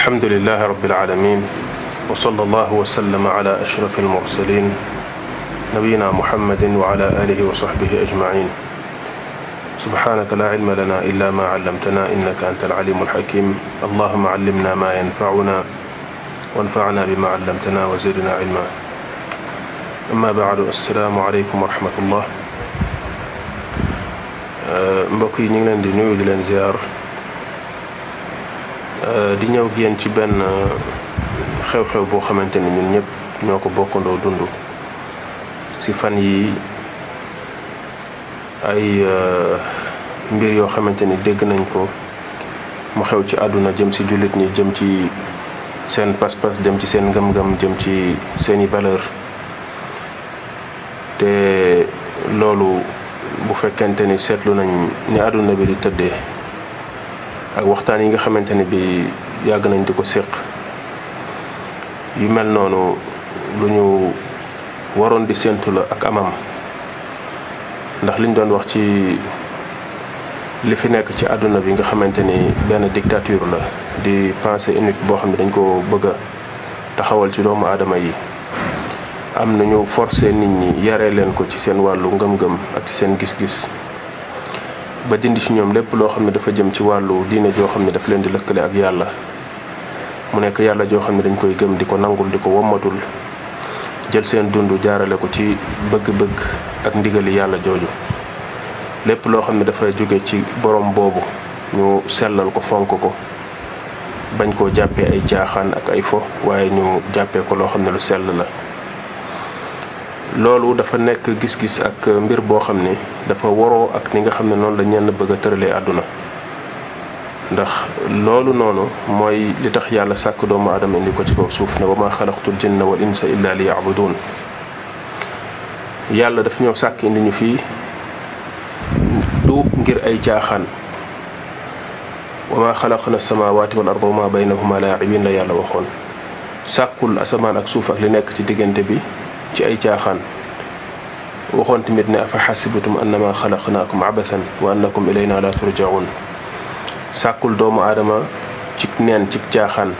الحمد لله رب العالمين وصلى الله وسلم على أشرف المرسلين نبينا محمد وعلى آله وصحبه أجمعين سبحانك لا علم لنا إلا ما علمتنا إنك أنت العليم الحكيم اللهم علمنا ما ينفعنا وانفعنا بما علمتنا وزدنا علما أما بعد السلام عليكم ورحمة الله mbokk yi ñu ngi leen di nuyu di leen ziar di ñëw ak yéen ci benn xew-xew boo xamante ni ñun ñëpp ñoo ko bokkandoo dund ci fan yi ay mbir yoo xamante ni dégg nañ ko mu xew ci àdduna jëm ci jullit ñi jëm ci seen pas-pas jëm ci seen ngëm-ngëm jëm ci seeni valeur te loolu bu fekkente ni seetlu nañ ni àdduna bi di tëddee ak waxtaan yi nga xamante ni bi yàgg nañ di ko séq yu mel noonu lu ñu waroon di séentu la ak amam ndax liñ doon wax ci li fi nekk ci àdduna bi nga xamante ni benn dictature la di pensée unique boo xam ne dañ ko bëgg a taxawal ci doomu aadama yi am nañu forcé nit ñi yaree leen ko ci seen wàllu ngëm-ngëm ak ci seen gis-gis ba dindi ci ñoom lépp loo xam ne dafa jëm ci wàllu diine joo xam ne daf leen di lëkkale ak yàlla mu nekk yàlla joo xam ne dañ koy gëm di ko nangul di ko wommatul jël seen dund jaarale ko ci bëgg-bëgg ak ndigali yàlla jooju lépp loo xam ne dafa jóge ci borom boobu ñu sellal ko fonk ko bañ koo jàppee ay caaxaan ak ay fo waaye ñu jàppee ko loo xam ne lu sell la loolu dafa nekk gis-gis ak mbir boo xam ne dafa waroo ak ni nga xam ne noonu la ñenn bëgg a tëralee àdduna ndax loolu noonu mooy li tax yàlla sàkk doomu aadama indi ko ci kaw suuf ne wa ma xalaqtul jinna wal insa illa li ya'budun yàlla daf ñoo sàkk indi ñu fii du ngir ay caaxaan wa ma xalaqna samawati wal arda wa ma baynahuma laa'ibin la yàlla waxoon sàkkul asamaan ak suuf ak li nekk ci diggante bi ci ay caaxaan waxoon tamit ne afa xasibatum annama xalaqnaakum abathan wa annakum ilayna la turjaun sàkkul doomu aadama ci neen ci caaxaan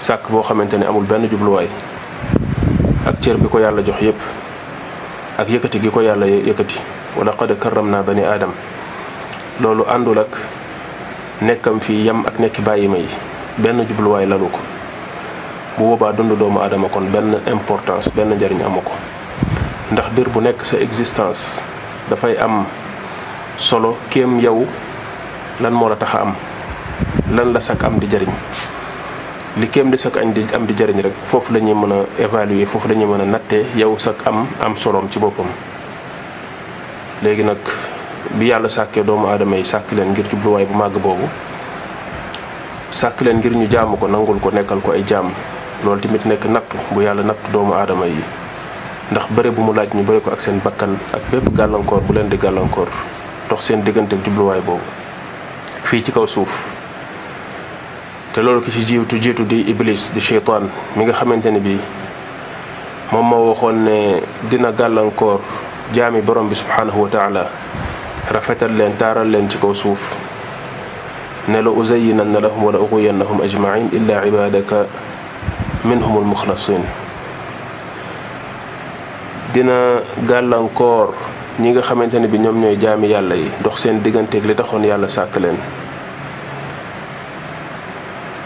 sàkk boo xamante ne amul benn jubluwaay ak cër bi ko yàlla jox yépp ak yëkkati gi ko yàlla yëkkati wa laqad karramna bani aadam loolu àndul ak nekkam fii yam ak nekki bàyyi ma yi benn jubluwaay lalu ko bu boobaa dund doomu aadama kon benn importance benn njariñ amu ko ndax biir bu nekk sa existence dafay am solo kéem yow lan moo la tax a am lan la sak am di jariñ li kéem di sak am di jariñ rek foofu la ñuy mën a évaluer foofu la ñuy mën a nattee yow sak am soloom ci boppam léegi nag bi yàlla sàkkee doomu aadama yi sàkk leen ngir jubluwaay bu màgg boobu sàkk leen ngir ñu jaamu ko nangul ko nekkal ko ay jaam loolu tamit nekk nattu bu yàlla nattu doomu aadama yi ndax bëre bu mu laaj ñu bëre ko ak seen bakkan ak bépp gàllankoor bu leen di gàllankoor dox seen diggante ak jubluwaay boobu fii ci kaw suuf te loolu ki ci jiitu di iblis di sheytaan mi nga xamante ne bi moom moo waxoon ne dina gàllankoor jaami borom bi subhanahu wa taala rafetal leen taaral leen ci kaw suuf ne la uzayyinanna lahum wala ughwiyannahum ajma'in illa ibadaka minhumul mukhlasin dina gàllankoor ñi nga xamante ne bi ñoom ñooy jaami yàlla yi dox seen digganteeg li taxoon yàlla sàkk leen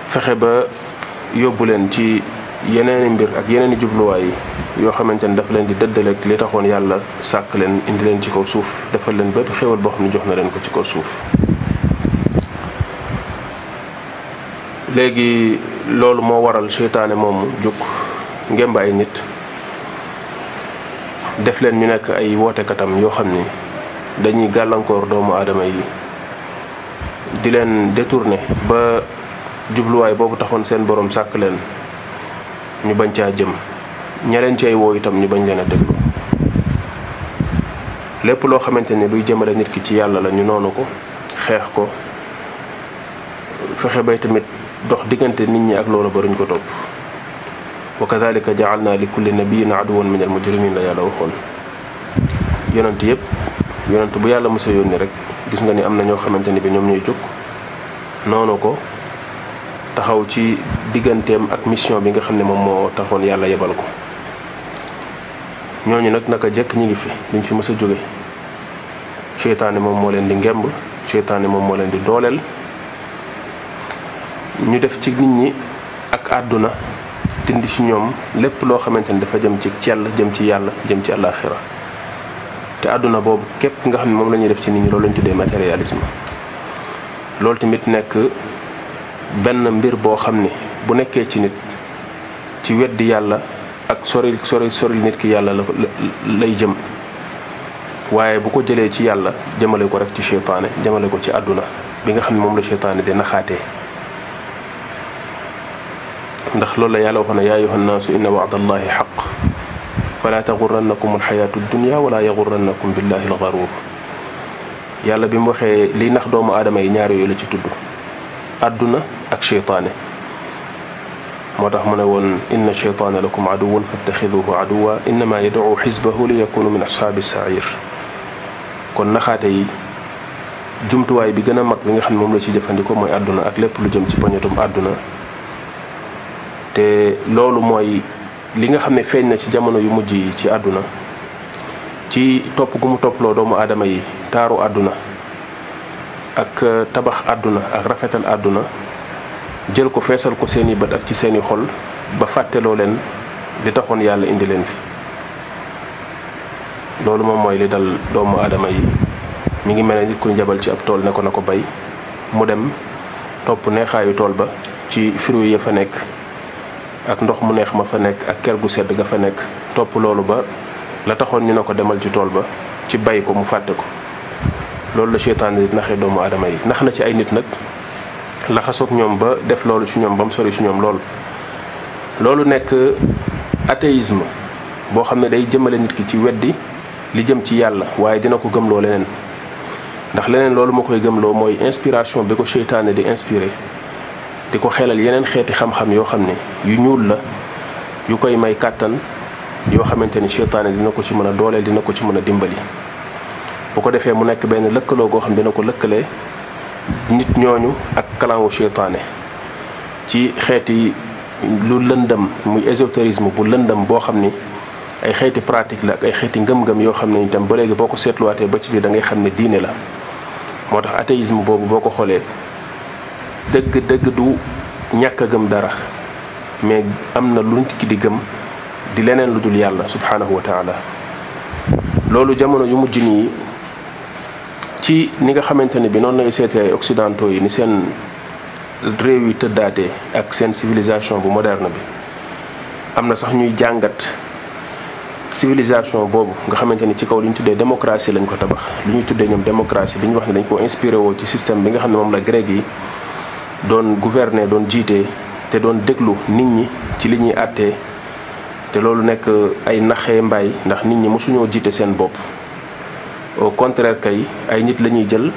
fexe ba yóbbu leen ci yeneeni mbir ak yeneeni jubluwaay yoo xamante ne dafa leen di dëddaleeg li taxoon yàlla sàkk leen indi leen ci kaw suuf defal leen bépp xéwal boo xam ne jox na leen ko ci kaw suuf léegi loolu moo waral seytaane moomu jóg ngemb ay nit def leen ñu nekk ay wootekatam yoo xam ni dañuy gàllankoor doomu aadama yi di leen détourner ba jubluwaay boobu taxoon seen borom sàkk leen ñu bañ caa jëm ña leen cay woo itam ñu bañ leen a déglu lépp loo xamante ni luy jëmale nit ki ci yàlla la ñu noonu ko xeex ko fexe bay tamit dox diggante nit ñi ak loolu ba duñ ko topp wa kadhalika ja'alna li kulli nabiyyin aduwwan min al mujrimin la yàlla waxoon yonent yëpp yonent bu yàlla mos a yónni rek gis nga ni am na ñoo xamante ni bi ñoom ñooy jóg noonu ko taxaw ci digganteem ak mission bi nga xam ne moom moo taxoon yàlla yebal ko. ñooñu nag naka jekk ñi ngi fi duñ fi mës a jóge. seytaane moom moo leen di ngemb, seytaane moom moo leen di dooleel. ñu def ci nit ñi ak àdduna dindi ci ñoom lépp loo xamante ni dafa jëm ci cell, jëm ci yàlla, jëm ci àllaaxira. te àdduna boobu képp nga xam ne moom la ñuy def ci nit ñi loolu lañ tuddee matérialisme. loolu tamit nekk benn mbir boo xam ni bu nekkee ci nit ci weddi yàlla ak soril nit ki yàlla lay jëm, waaye bu ko jëlee ci yàlla jëmale ko rek ci seytaane, jëmale ko ci àdduna bi nga xam ne moom la seytaane di naxaatee. ndax loolu la yàlla waxoon ne yaa ayyuhan naasu inna wa'dallahi haqq fala taghurrannakum alxayaatu dunya wala yaghurrannakum billahi algharuur. yàlla bi mu waxee liy nax doomu aadama yi ñaar yooyu la ci tudd, àdduna ak seytaane. moo tax mu ne woon inna sheytaana lakum aduwwun fattaxiduhu aduwwa innama yad'u xisbahu li yakunu min ashaabi sair. kon naxaate yi jumtuwaay bi gën a mag bi nga xam ne moom la ci jëfandikoo mooy àdduna ak lépp lu jëm ci poñetum àdduna. te loolu mooy li nga xam ne feeñ na ci jamono yu mujj yi ci àdduna, ci topp gu mu topploo doomu aadama yi taaru àdduna ak tabax àdduna ak rafetal àdduna, jël ko feesal ko seeni bët ak ci seeni xol ba fàtteloo leen li taxoon yàlla indi leen fi. loolu moom mooy li dal doomu aadama yi. mi ngi mel ne nit ku njabal ci ab tool ne ko na ko bay, mu dem topp neexaayu tool ba ci fruit ya fa nekk ak ndox mu neex ma fa nekk ak ker gu sedd ga fa nekk, topp loolu ba la taxoon ñu ne ko demal ci tool ba ci bay ko mu fàtte ko. loolu la seytaane di naxee doomu aadama yi. nax na ci ay nit nag laxasoog ñoom ba def loolu ci ñoom ba mu sori ci ñoom loolu nekk athéisme boo xam ne day jëmale nit ki ci weddi li jëm ci yàlla, waaye dina ko gëmloo leneen. ndax leneen loolu moo koy gëmloo mooy inspiration bi ko seytaane di inspiré, di ko xelal yeneen xeeti xam-xam yoo xam ne yu ñuul la, yu koy may kàttan yoo xamante ni seytaane dina ko ci mën a dooleel, dina ko ci mën a dimbali. bu ko defee mu nekk benn lëkkaloo goo xam dina ko lëkkalee nit ñooñu ak kalangu seytaane ci xeeti lu lëndëm, muy ésotérisme bu lëndëm boo xam ni ay xeeti pratique la ak ay xeeti ngëm-ngëm yoo xam ne itam ba léegi boo ko seetluwaatee ba ci biir da ngay xam ne diine la. moo tax athéisme boobu boo ko xoolee dëgg du ñàkk a gëm dara, mais am na lu nit ki di gëm di leneen lu dul yàlla subhanahu wa taala. loolu jamono yu mujj nii ci ni nga xamante ne bi noonu lay seetee ay occidentaux yi ni seen réew yi tëddaatee ak seen civilisation bu moderne bi, am na sax ñuy jàngat civilisation boobu nga xamante ni ci kaw li ñu tuddee démocratie lañ ko tabax. li ñuy tuddee ñoom démocratie bi ñu wax ne dañ ko inspiré woo ci système bi nga xam ne moom la grec yi doon gouverner, doon jiite te doon déglu nit ñi ci li ñuy àttee. te loolu nekk ay naxee mbaay, ndax nit ñi mosuñoo jiite seen bopp. au contraire kay ay nit la ñuy jël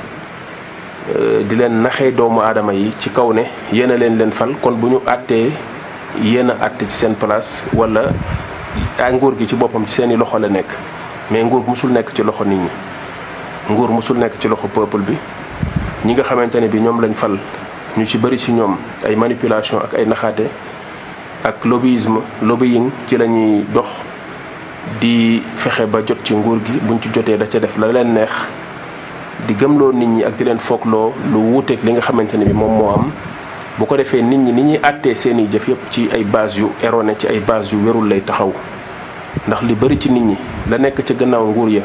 di leen naxee doomu aadama yi ci kaw ne yéen a leen fal, kon bu ñu àttee yéen a àtte ci seen place, wala nguur gi ci boppam ci seeni loxo la nekk. mais nguur mosul nekk ci loxo nit ñi, nguur mosul nekk ci loxo peuple bi. ñi nga xamante ne bi ñoom lañ fal ñu ci bëri ci ñoom ay manipulation ak ay naxaate ak lobbying ci la ñuy dox di fexe ba jot ci nguur gi. buñ ci jotee da ca def la leen neex, di gëmloo nit ñi ak di leen foogloo lu wuuteeg li nga xamante ne bi moom moo am. bu ko defee nit ñi ni ñuy àttee seeni jëf yëpp ci ay base yu erroné, ci ay base yu wérul lay taxaw. ndax li bëri ci nit ñi la nekk ca gannaaw nguur ya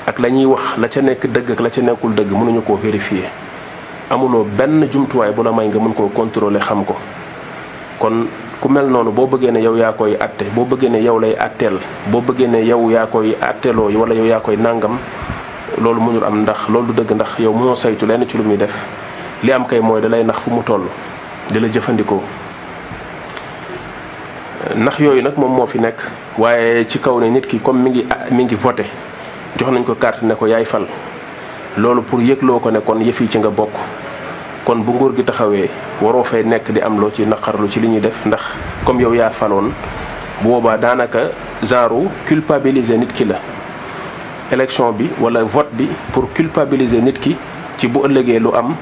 ak la ñuy wax la ca nekk dëgg ak la ca nekkul dëgg mënuñu koo vérifier. amuloo benn jumtuwaay bu la may nga mën koo contrôler xam ko. kon ku mel noonu boo bëggee ne yow yaa koy àtte, boo bëggee ne yow lay àtteel, boo bëggee ne yow yaa koy àtteeloo wala yow yaa koy nàngam, loolu mënul am. ndax loolu du dëgg, ndax yow mënoo saytu lenn ci lu muy def. li am kay mooy da lay nax fu mu toll, di la jëfandikoo. nax yooyu nag moom moo fi nekk, waaye ci kaw ne nit ki comme mi ngi voté, jox nañ ko carte ne ko yaay fal. loolu pour yëgloo ko ne kon yëf yi ci nga bokk. kon bu nguur gi taxawee waroo fay nekk di am loo ci naqarlu ci li ñuy def, ndax comme yow yaa faloon. bu boobaa daanaka genre culpabiliser nit ki la. élection bi wala vote bi pour culpabiliser nit ki ci bu ëllëgee lu am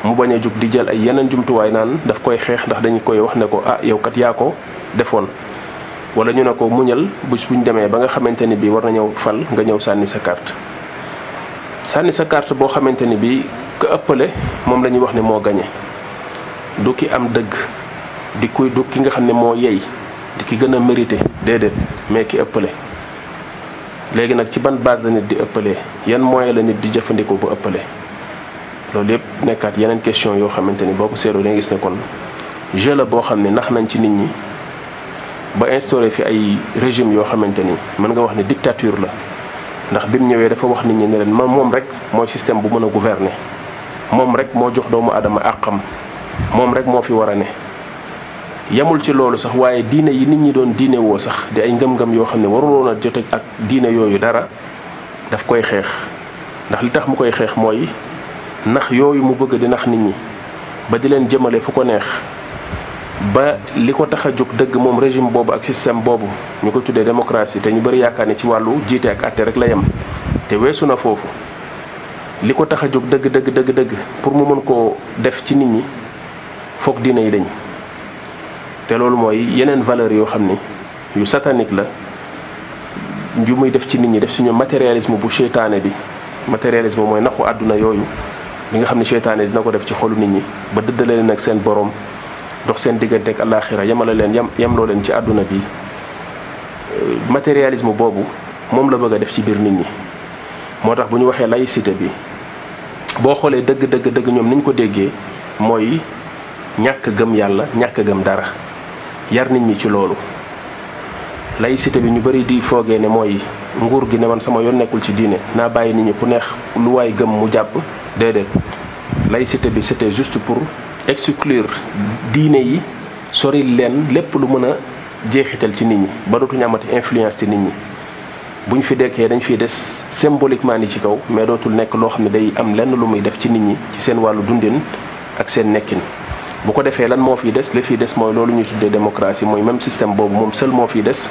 mu bañ a jug di jël ay yeneen jumtuwaay naan daf koy xeex ndax dañu koy wax ne ko ah yow kat yaa ko defoon. wala ñu ne ko muñal buñ demee ba nga xamante ni bii war na ñëw fal nga ñëw sànni sa carte boo xamante ni bii ka ëppale moom la ñuy wax ne moo gañe du ki am dëgg du ki nga xam ne moo yey di ki gën a mérité déedéet mais ki ëppale. léegi nag ci ban base la nit di ëppalee yan moyen la nit di jëfandikoo bu ëppale loolu yëpp nekkaat yeneen question yoo xamante ni boo ko seetloo da nga gis ne kon jeu la boo xam ne nax nañ ci nit ñi ba instauré fi ay régime yoo xamante ni mën nga wax ne dictature la ndax bi mu ñëwee dafa wax nit ñi ne leen moom rek mooy système bu mën a gouverner moom rek moo jox doomu aadama àqam moom rek moo fi war a ne. yamul ci loolu sax waaye diine yi nit ñi doon diine woo sax di ay ngëm-ngëm yoo xam ne waruloon a jote ak diine yooyu dara daf koy xeex ndax li tax mu koy xeex mooy nax yooyu mu bëgg di nax nit ñi ba di leen jëmale fu ko neex ba li ko tax a jóg dëgg moom régime boobu ak système boobu ñu ko tuddee démocratie te ñu bëri yaakaar ni ci wàllu jiite ak àtte rek la yem te weesu na foofu li ko tax a jóg dëgg pour mu mën koo def ci nit ñi foog diine yi dañ te loolu mooy yeneen valeur yoo xam ni yu satanique la yu muy def ci nit ñi def suñu matérialisme bu seytaane bi matérialisme mooy naxu àdduna yooyu bi nga xam ne seytaane dina ko def ci xolu nit ñi ba dëddale leen ak seen borom dox seen diggante ak àllaaxira yemale leen yemloo leen ci àdduna bi matérialisme boobu moom la bëgg a def ci biir nit ñi. moo tax bu ñu waxee laïcité bi boo xoolee dëgg ñoom ni ñu ko déggee mooy ñàkk gëm yàlla ñàkk gëm dara yar nit ñi ci loolu. laïcité bi ñu bëri di foogee ne mooy nguur gi ne man sama yoon nekkul ci diine naa bàyyi nit ñi ku neex lu waay gëm mu jàpp déedéet laïcité bi c'était juste pour exclure diine yi soril leen lépp lu mën a jeexital ci nit ñi ba dootuñu amati influence ci nit ñi buñ fi dekkee dañ fiy des symboliquement ni ci kaw mais dootul nekk loo xam ne day am lenn lu muy def ci nit ñi ci seen wàllu dundin ak seen nekkin. bu ko defee lan moo fiy des li fiy des mooy loolu ñuy tuddee démocratie mooy même système boobu moom seul moo fiy des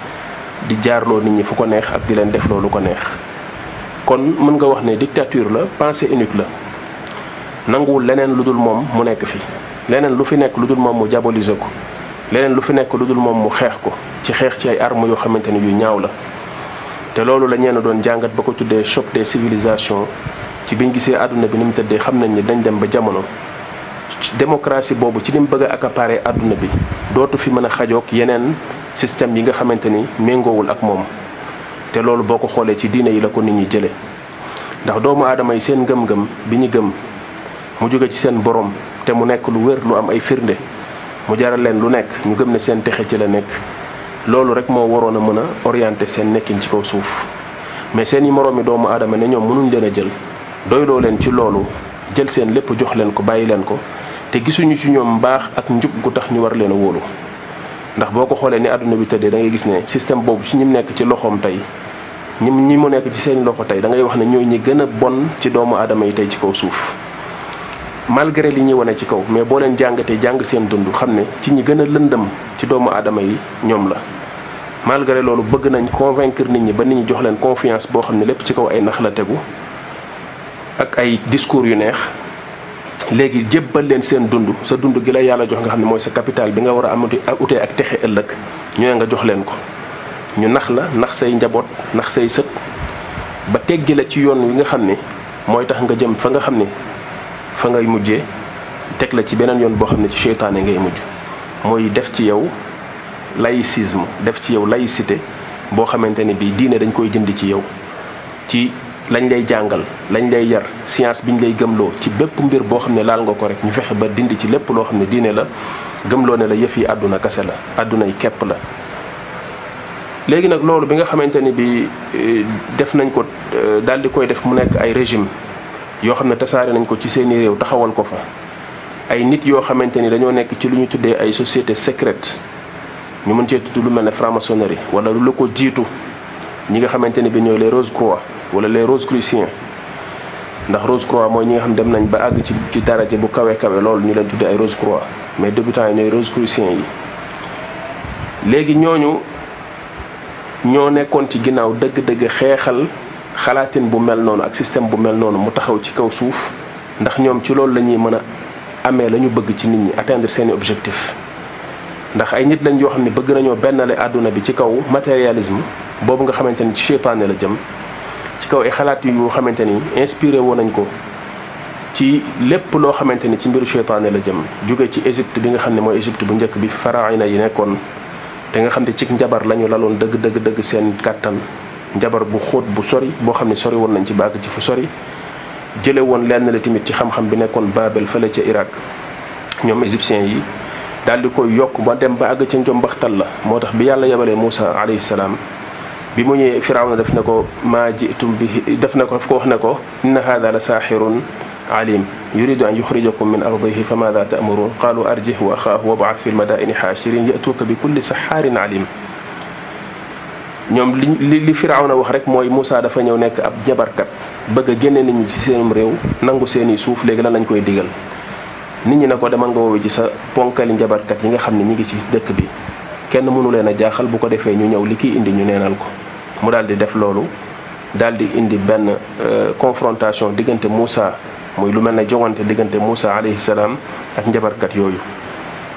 di jaarloo nit ñi fu ko neex ak di leen def loolu ko neex. kon mën nga wax ne dictature la pensée unique la nanguwul leneen lu dul moom mu nekk fi leneen lu fi nekk lu dul moom mu diaboliser ko leneen lu fi nekk lu dul moom mu xeex ko ci xeex ci ay armes yoo xamante ni yu ñaaw la. te loolu la ñenn doon jàngat ba ko tuddee choc des civilisations ci biñ gisee àdduna bi ni mu tëddee xam nañ ni dañ dem ba jamono. démocratie boobu ci ni mu bëgg a accaparer àdduna bi dootu fi mën a xajoog yeneen système yi nga xamante ni méngoowul ak moom te loolu boo ko xoolee ci diine yi la ko nit ñi jëlee ndax doomu aadama yi seen ngëm-ngëm bi ñu gëm mu jóge ci seen borom te mu nekk lu wér lu am ay firnde mu jaral leen lu nekk ñu gëm ne seen texe ci la nekk loolu rek moo waroon a mën a orienter seen nekkin ci kaw suuf mais seen i moroomi doomu aadama ne ñoom mënuñ leen a jël doyloo leen ci loolu jël seen lépp jox leen ko bàyyi leen ko te gisuñu ci ñoom mbaax ak njub gu tax ñu war leen a wóolu ndax boo ko xoolee ni àdduna bi tëddee da ngay gis ne système boobu ci ñi mu nekk ci loxoom tey ñi mu nekk ci seen loxo tey da ngay wax ne ñooy ñi gën a bon ci doomu aadama yi tey ci kaw suuf malgré li ñuy wane ci kaw mais boo leen jàngatee jàng seen dund xam ne ci ñi gën a lëndëm ci doomu aadama yi ñoom la malgré loolu bëgg nañ convaincre nit ñi ba nit ñi jox leen confiance boo xam ne lépp ci kaw ay nax la tegu ak ay discours yu neex léegi jébbal leen seen dund sa dund gi la yàlla jox nga xam ne mooy sa capital bi nga war a am utee ak texe ëllëg ñu ne nga jox leen ko ñu nax la nax say njaboot nax say sët ba teggi la ci yoon wi nga xam ne mooy tax nga jëm fa nga xam ne fa ngay mujjee teg la ci beneen yoon boo xam ne ci seytaane ngay mujj mooy def ci yow laïcisme def ci yow laïcité boo xamante ne bii diine dañ koy jënd ci yow ci lañ lay jàngal lañ lay yar science biñ lay gëmloo ci bépp mbir boo xam ne laal nga ko rek ñu fexe ba dindi ci lépp loo xam ne diine la gëmloo ne la yëf yi àdduna kase la àdduna yi képp la. léegi nag loolu bi nga xamante ni bi def nañ ko daal di koy def mu nekk ay régime yoo xam ne tasaare nañ ko ci seeni réew taxawal ko fa ay nit yoo xamante ni dañoo nekk ci lu ñu tuddee ay société secrète ñu mën cee tudd lu mel ne franc-maçonnerie wala lu la ko jiitu ñi nga xamante ni bi ñooy les Rose-Croix wala les Rosicruciens ndax Rose-Croix mooy ñi nga xam dem nañ ba àgg ci daraja bu kawe kawe loolu ñu leen tuddee ay Rose-Croix mais débutants yi ñooy Rosicruciens yi. léegi ñooñu ñoo nekkoon ci ginnaaw dëgg-dëgg xeexal xalaatin bu mel noonu ak système bu mel noonu mu taxaw ci kaw suuf ndax ñoom ci loolu la ñuy mën a amee la ñu bëgg ci nit ñi atteindre seeni objectif. ndax ay nit lañ yoo xam ne bëgg nañoo bennale àdduna bi ci kaw matérialisme boobu nga xamante ni ci seytaane la jëm, ci kaw ay xalaat yu xamante ni inspiré woon nañ ko ci lépp loo xamante ni ci mbiru seytaane la jëm, jóge ci Égypte bi nga xam ne mooy Égypte bu njëkk bi pharaïna yi nekkoon te nga xam ne ci njabar lañu laloon dëgg seen kàttan, njabar bu xóot bu sori boo xam ne sori woon nañ ci bàgg ci fu sori, jële woon lenn la tamit ci xam-xam bi nekkoon Babel fële ca Irak ñoom égyptiens yi daal di koy yokk ba dem ba àgg ca njombaxtal la. moo tax bi yàlla yebalee Moussa alayhi salaam bi mu ñëwee Firawna def na ko maa jitum bi def na ko daf ko wax ne ko inna hada la saaxirun alim yuridu an yuxrijakum min ardihi fa maada ta'murun qaalu arjih wa axaahu wab'ath fi lmadaini xaashirin yatuuka bi kulli saxaarin alim. ñoom li Firawna wax rek mooy Moussa dafa ñëw nekk ab njabarkat bëgg a génne nit ñi ci seenum réew nangu seeni suuf, léegi lan lañ koy digal nit ñi ne ko demal nga woowu ci sa ponkali njabarkat yi nga xam ne ñi ngi ci dëkk bi kenn mënu leen a jaaxal, bu ko defee ñu ñëw li kiy indi ñu neenal ko. mu daal di def loolu daal di indi benn confrontation diggante Moussa, muy lu mel ne jogante diggante Moussa alayhi salaam ak njabarkat yooyu.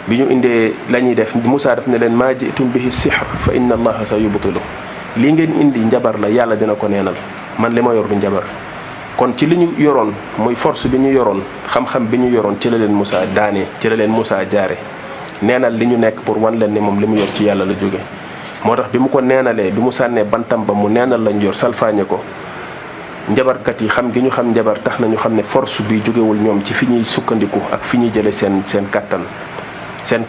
bi ñu indee la ñuy def Moussa def ne leen maa jitum bihi sihr fa inna allaha sa yubtilu, lii ngeen indi njabar la, yàlla dina ko neenal, man li ma yor du njabar. kon ci li ñu yoroon muy force bi ñu yoroon, xam-xam bi ñu yoroon, ci la leen Moussa daane, ci la leen Moussa jaare neenal li ñu nekk pour wan leen ne moom li mu yor ci yàlla la jóge. moo tax bi mu ko neenalee, bi mu sànnee bantam ba mu neenal lañ yor salfaañe ko, njabarkat yi xam gi ñu xam njabar tax na ñu xam ne force bi jógewul ñoom ci fi ñuy sukkandiku ak fi ñuy jële seen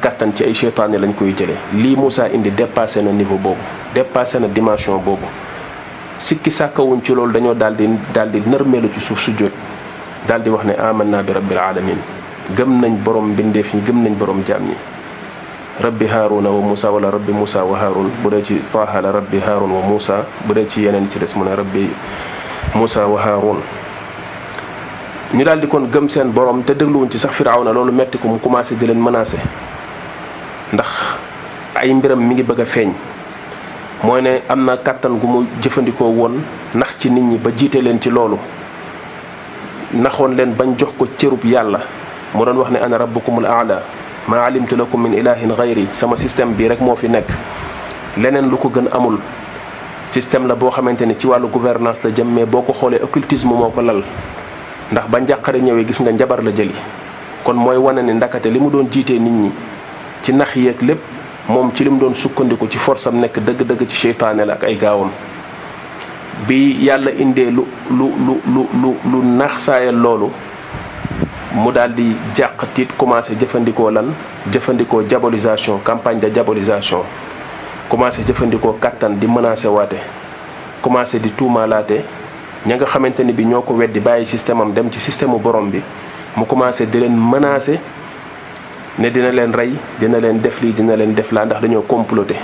kattan ci ay seytaane lañ koy jële. lii Moussa indi dépassé na niveau boobu, dépassé na dimension boobu. sikki sàkkawuñ ci loolu, dañoo daal di nërmeelu ci suuf sujjóot daal di wax ne amanna bi rabbil alamin, gëm nañ borom mbindeef ñi, gëm nañ borom jaam ñi. rabbi haaruna wa Moussa, wala rabbi Moussa wa haarun, bu dee ci Taaha la rabbi haarun wa Moussa, bu dee ci yeneen ci des mu ne rabbi Moussa wa haarun. ñu daal di kon gëm seen borom te dégluwuñ ci sax Firawna, loolu metti ko mu commencé di leen menacer ndax ay mbiram mi ngi bëgg a feeñ. mooy ne am na kàttan gu mu jëfandikoo woon nax ci nit ñi ba jiite leen ci loolu, naxoon leen bañ jox ko cërub yàlla. mu doon wax ne ana rabbukumul aala maa alimtu lakum min ilahin gayri, sama système bi rek moo fi nekk, leneen lu ko gën amul. système la boo xamante ne ci wàllu gouvernance la jëm, mais boo ko xoolee occultisme moo ko lal, ndax ba njàqare ñëwee gis nga njabar la jëli. kon mooy wane ne ndakate li mu doon jiitee nit ñi ci nax yeeg lépp, moom ci li mu doon sukkandiku ci force am nekk dëgg-dëgg ci seytaane la ak ay gaawam. bi yàlla indee lu nax saayal loolu, mu daal di jàq tiit, commencé jëfandikoo jëfandikoo diabolisation, campagne de diabolisation, commencé jëfandikoo kattan di menacé waate, commencé di tuumaalaate ña nga xamante ni bi ñoo ko weddi bàyyi système am dem ci système mu borom bi, mu commencé di leen menacé ne dina leen rey, dina leen def lii, dina leen def laa, ndax dañoo comploté.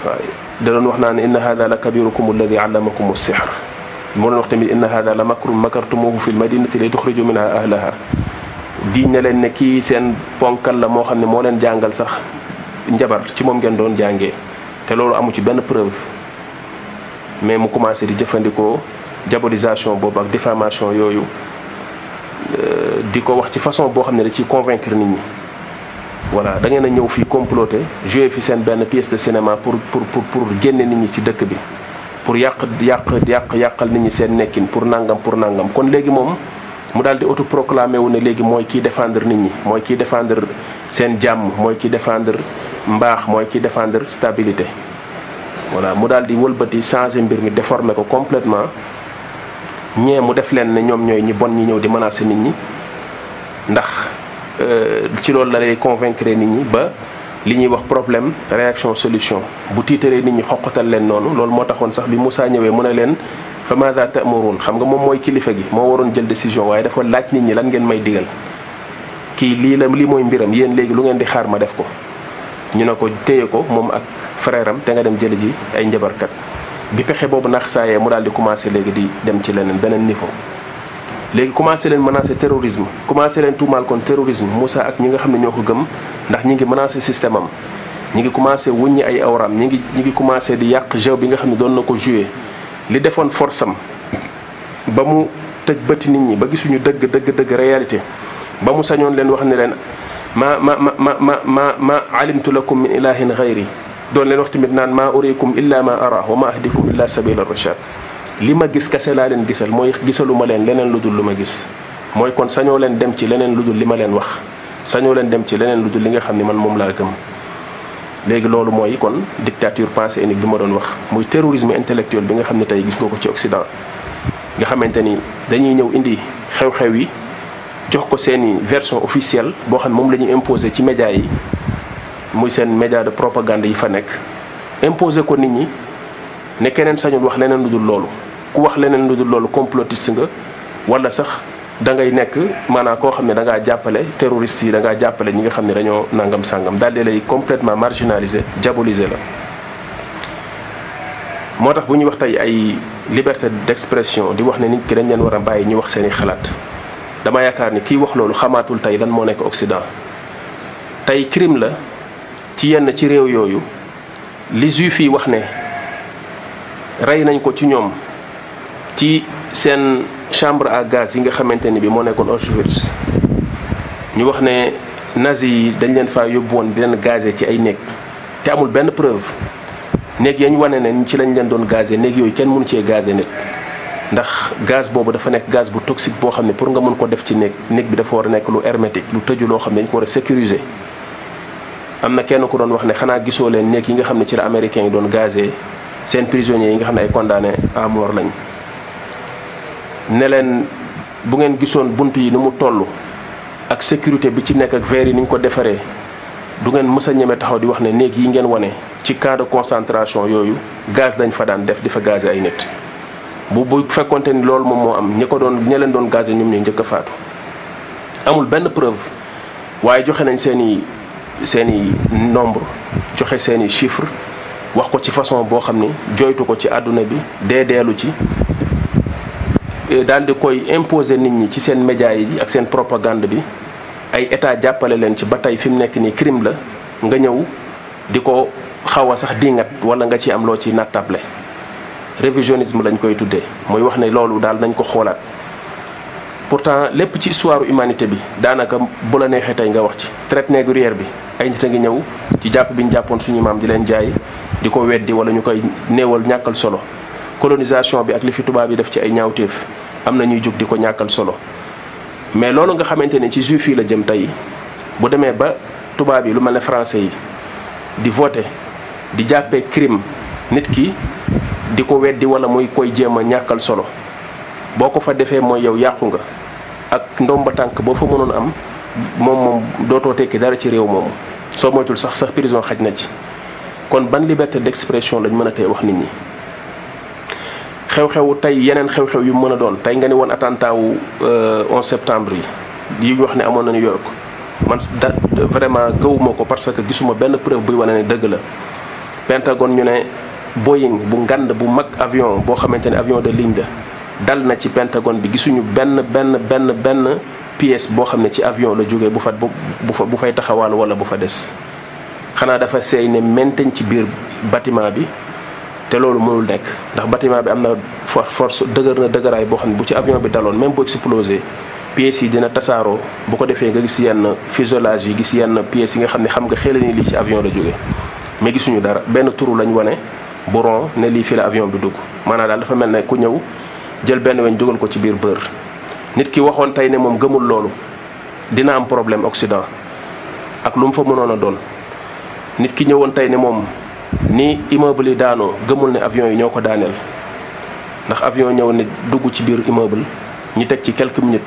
waaw da doon wax naan inna hada la kabirukum alladi allamakum as-sihr. mu doon wax tamit inna hada la makrun makartumuhu fi l-madinati li tuxriju minha ahlaha. diñ na leen ne kii seen ponkal la moo xam ne moo leen jàngal sax njabar, ci moom ngeen doon jàngee, te loolu amu ci benn preuve. mais mu commencé di jëfandikoo diabolisation boobu ak diffamation yooyu, di ko wax ci façon boo xam ne da ciy convaincre nit ñi. voilà, da ngeen a ñëw fii comploter, jouer fi seen benn pièce de cinéma pour génne nit ñi ci dëkk bi, pour yàqal nit ñi seen nekkin, pour nangam. kon léegi moom mu daal di autoproclamé wu ne léegi mooy kiy défendre nit ñi, mooy kiy défendre seen jàmm, mooy kiy défendre mbaax, mooy kiy défendre stabilité. voilà, mu daal di wëlbati changer mbir mi, déformer ko complètement. ñee mu def leen ne ñoom ñooy ñi bon ñi ñëw di menacer nit ñi, ndax ci loolu la lay convaincre nit ñi ba li ñuy wax problème réaction solution. bu tiitalee nit ñi xoqatal leen noonu. loolu moo taxoon sax bi Moussa ñëwee mu ne leen fa maada ta'murun, xam nga moom mooy kilifa gi, moo waroon jël décision, waaye dafa laaj nit ñi lan ngeen may digal. kii lii mooy mbiram, yéen léegi lu ngeen di xaar ma def ko. ñu ne ko téye ko moom ak frère am te nga dem jëli ji ay njabarkat. bi pexe boobu nax saayee mu daal di commencé léegi di dem ci leneen beneen niveau. léegi commencé leen menacer terrorisme, commencé leen tuumaal kon terrorisme. Moussa ak ñi nga xam ne ñoo ko gëm, ndax ñi ngi menacer système am, ñi ngi commencé wuññi ay awram, ñi ngi commencé di yàq jeu bi nga xam ne doon na ko jouer. li defoon force am ba mu tëj bëti nit ñi ba gisuñu dëgg réalité, ba mu sañoon leen wax ne leen ma alimtu lakum min ilahin ghayri doon leen wax tamit naan maa urikum illa ma ara wa ma ahdikum illa sabila rashad. li ma gis kese laa leen gisal mooy gisaluma leen leneen lu dul lu ma gis. mooy kon sañoo leen dem ci leneen lu dul li ma leen wax, sañoo leen dem ci leneen lu dul li nga xam ne man moom laa gëm. léegi loolu mooy kon dictature pensée unique bi ma doon wax, muy terrorisme intellectuel bi nga xam ne tey gis nga ko ci Occident. nga xamante ni dañuy ñëw indi xew-xew yi jox ko seeni version officielle boo xam ne moom la ñuy imposer ci média yi, muy seen média de propagande yi fa nekk, imposer ko nit ñi ne keneen sañul wax leneen lu dul loolu. ku wax leneen lu dul loolu complotiste nga, wala sax da ngay nekk maanaam koo xam ne da ngaa jàppale terroriste yi, da ngaa jàppale ñi nga xam ne dañoo nangam sàngam, daal di lay complètement marginaliser, diaboliser la. moo tax bu ñuy wax tey ay liberté d'expression di wax ne nit ki dañ leen war a bàyyi ñu wax seeni xalaat, dama yaakaar ni kiy wax loolu xamaatul tey lan moo nekk Occident. tey crime la ci yenn ci réew yooyu li juif yi wax ne rey nañ ko ci ñoom ci seen chambre à gaz yi nga xamante ni bi moo nekkoon Auschwitz. ñu wax ne nazi yi dañ leen faa yóbbu woon di leen gazé ci ay néeg te amul benn preuve. néeg yañ wane ne ci lañ leen doon gazé, néeg yooyu kenn mënu cee gazé nit, ndax gaz boobu dafa nekk gaz bu toxique boo xam ne pour nga mën ko def ci néeg bi dafa war a nekk lu hermétique, lu tëju, loo xam ne dañ ko war a sécuriser. am na kenn ku doon wax ne xanaa gisoo leen néeg yi nga xam ne ci la américains yi doon gazé seen prisonniers yi nga xam ne ay condamné à mort lañ. ne leen bu ngeen gisoon bunt yi ni mu toll ak sécurité bi ci nekk ak verre yi ni ñu ko defaree, du ngeen mës a ñeme taxaw di wax ne néeg yi ngeen wane ci camp de concentration yooyu gaz dañ fa daan def di fa gazé ay nit. bu fekkonte ni loolu moom moo am ña leen doon gazé ñoom ñooy njëkk a faatu. amul benn preuve, waaye joxe nañ seeni nombre, joxe seeni chiffre, wax ko ci façon boo xam ni joytu ko ci àdduna bi, deedeelu ci, daal di koy imposer nit ñi ci seen média yi ak seen propagande bi. ay état jàppale leen ci ba tey fi mu nekk nii crime la nga ñëw di ko xaw a sax dingat wala nga ci am loo ci nattable. révisionnisme lañ koy tuddee, mooy wax ne loolu daal nañ ko xoolaat. pourtant lépp ci histoire humanité bi daanaka bu la neexee tey nga wax ci. traite négrière bi ay nit a ngi ñëw ci jàpp bi ñu jàppoon suñu maam di leen jaay, di ko weddi wala ñu koy néewal, ñàkkal solo. colonisation bi ak li fi tubaab yi def ci ay ñaawteef am na ñuy jóg di ko ñàkkal solo. mais loolu nga xamante ne ci juif yi la jëm tey, bu demee ba tubaab yi lu mel ne français yi di voter di jàppee crime nit ki di ko weddi wala muy koy jéem a ñàkkal solo, boo ko fa defee mooy yow yàqu nga. ak ndomba tànk boo fa mënoon am moom dootoo tekki dara ci réew moomu, soo moytul sax prison xaj na ci. kon ban liberté d'expression lañ mën a tey wax nit ñi. xew-xewu tey yeneen xew-xew yu mën a doon tey nga ni woon attentat wu 11 septembre yi wax ne amoon na New York, man vraiment gëwuma ko parce que gisuma benn preuve buy wane ne dëgg la. Pentagone ñu ne Boeing bu ngand bu mag avion boo xamante ne avion de ligne la dal na ci Pentagone bi, gisuñu benn pièce boo xam ne ci avion la jógee bu fay taxawal wala bu fa des. xanaa dafa seey ne menteñ ci biir bâtiment bi. te loolu mënul nekk ndax bâtiment bi am na force dëgër na dëgëraay boo xam ne bu ci avion bi daloon même bu explosé pièces yi dina tasaaroo. bu ko defee nga gis yenn fuselage yi, gis yenn pièces yi nga xam ne xam nga xel ni lii ci avion la jóge mais gisuñu dara. benn turu lañ wane bu rond ne lii fi la avion bi dugg. maanaam daal dafa mel ne ku ñëw jël benn weñ dugal ko ci biir beurre. nit ki waxoon tey ne moom gëmul loolu dina am problème Occident ak lu mu fa mënoon a doon. nit ki ñëwoon tey ne moom ni immeuble yi daanoo gëmul ne avion yi ñoo ko daaneel, ndax avion ñëw ne dugg ci biir immeuble ñu teg ci quelques minutes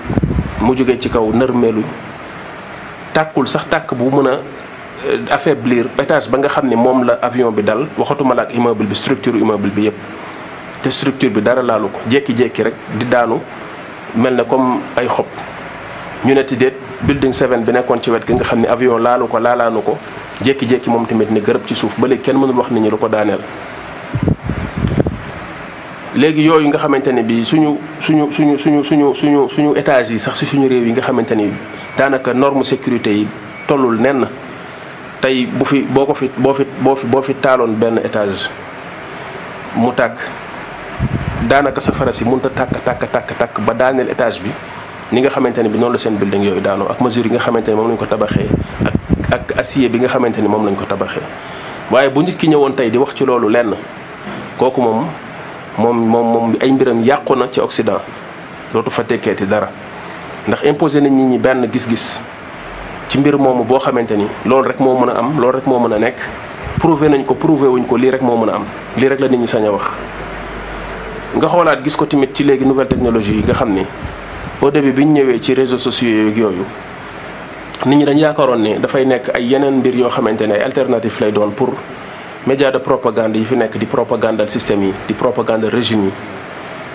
mu jógee ci kaw nërmeelu tàkkul sax tàkk bu mën a affaiblir étage ba nga xam ne moom la avion bi dal. waxatuma la ak immeuble bi, structure immeuble bi yépp, te structure bi dara laalu ko, jékki-jékki rek di daanu mel ne comme ay xob. ñu ne ti déet building 7 bi nekkoon ci wet gi nga xam ne avion laalu ko laalaanu ko, jékki-jékki moom tamit ne gërëb ci suuf. ba léegi kenn mënul wax nit ñi lu ko daaneel. léegi yooyu nga xamante ne bii suñu étage yi sax si suñu réew yi nga xamante ni daanaka norme sécurité yi tollul nenn. tey boo fi taaloon benn étage mu tàkk, daanaka safara si mënut a tàkk ba daaneel étage bi ni nga xamante ne bi noonu la seen building yooyu daanoo ak mesure yi nga xamante ne moom lañ ko tabaxee ak acier bi nga xamante ni moom lañ ko tabaxee. waaye bu nit ki ñëwoon tey di wax ci loolu lenn kooku moom ay mbiram yàqu na ci Occident dootu fa tekkeeti dara ndax imposé nañ nit ñi benn gis-gis ci mbir moomu boo xamante ni loolu rek moo mën a am loolu rek moo mën a nekk prouvé nañ ko prouvé wuñ ko lii rek moo mën a am lii rek la nit ñi sañ a wax. nga xoolaat gis ko tamit ci léegi nouvelle technologie yi nga xam ni au début bi ñu ñëwee ci réseaux sociaux yooyu nit ñi dañ yaakaaroon ne dafay nekk ay yeneen mbir yoo xamante ne ay alternative lay doon pour média de propagande yi fi nekk di propagandal système yi di propagandal régime yi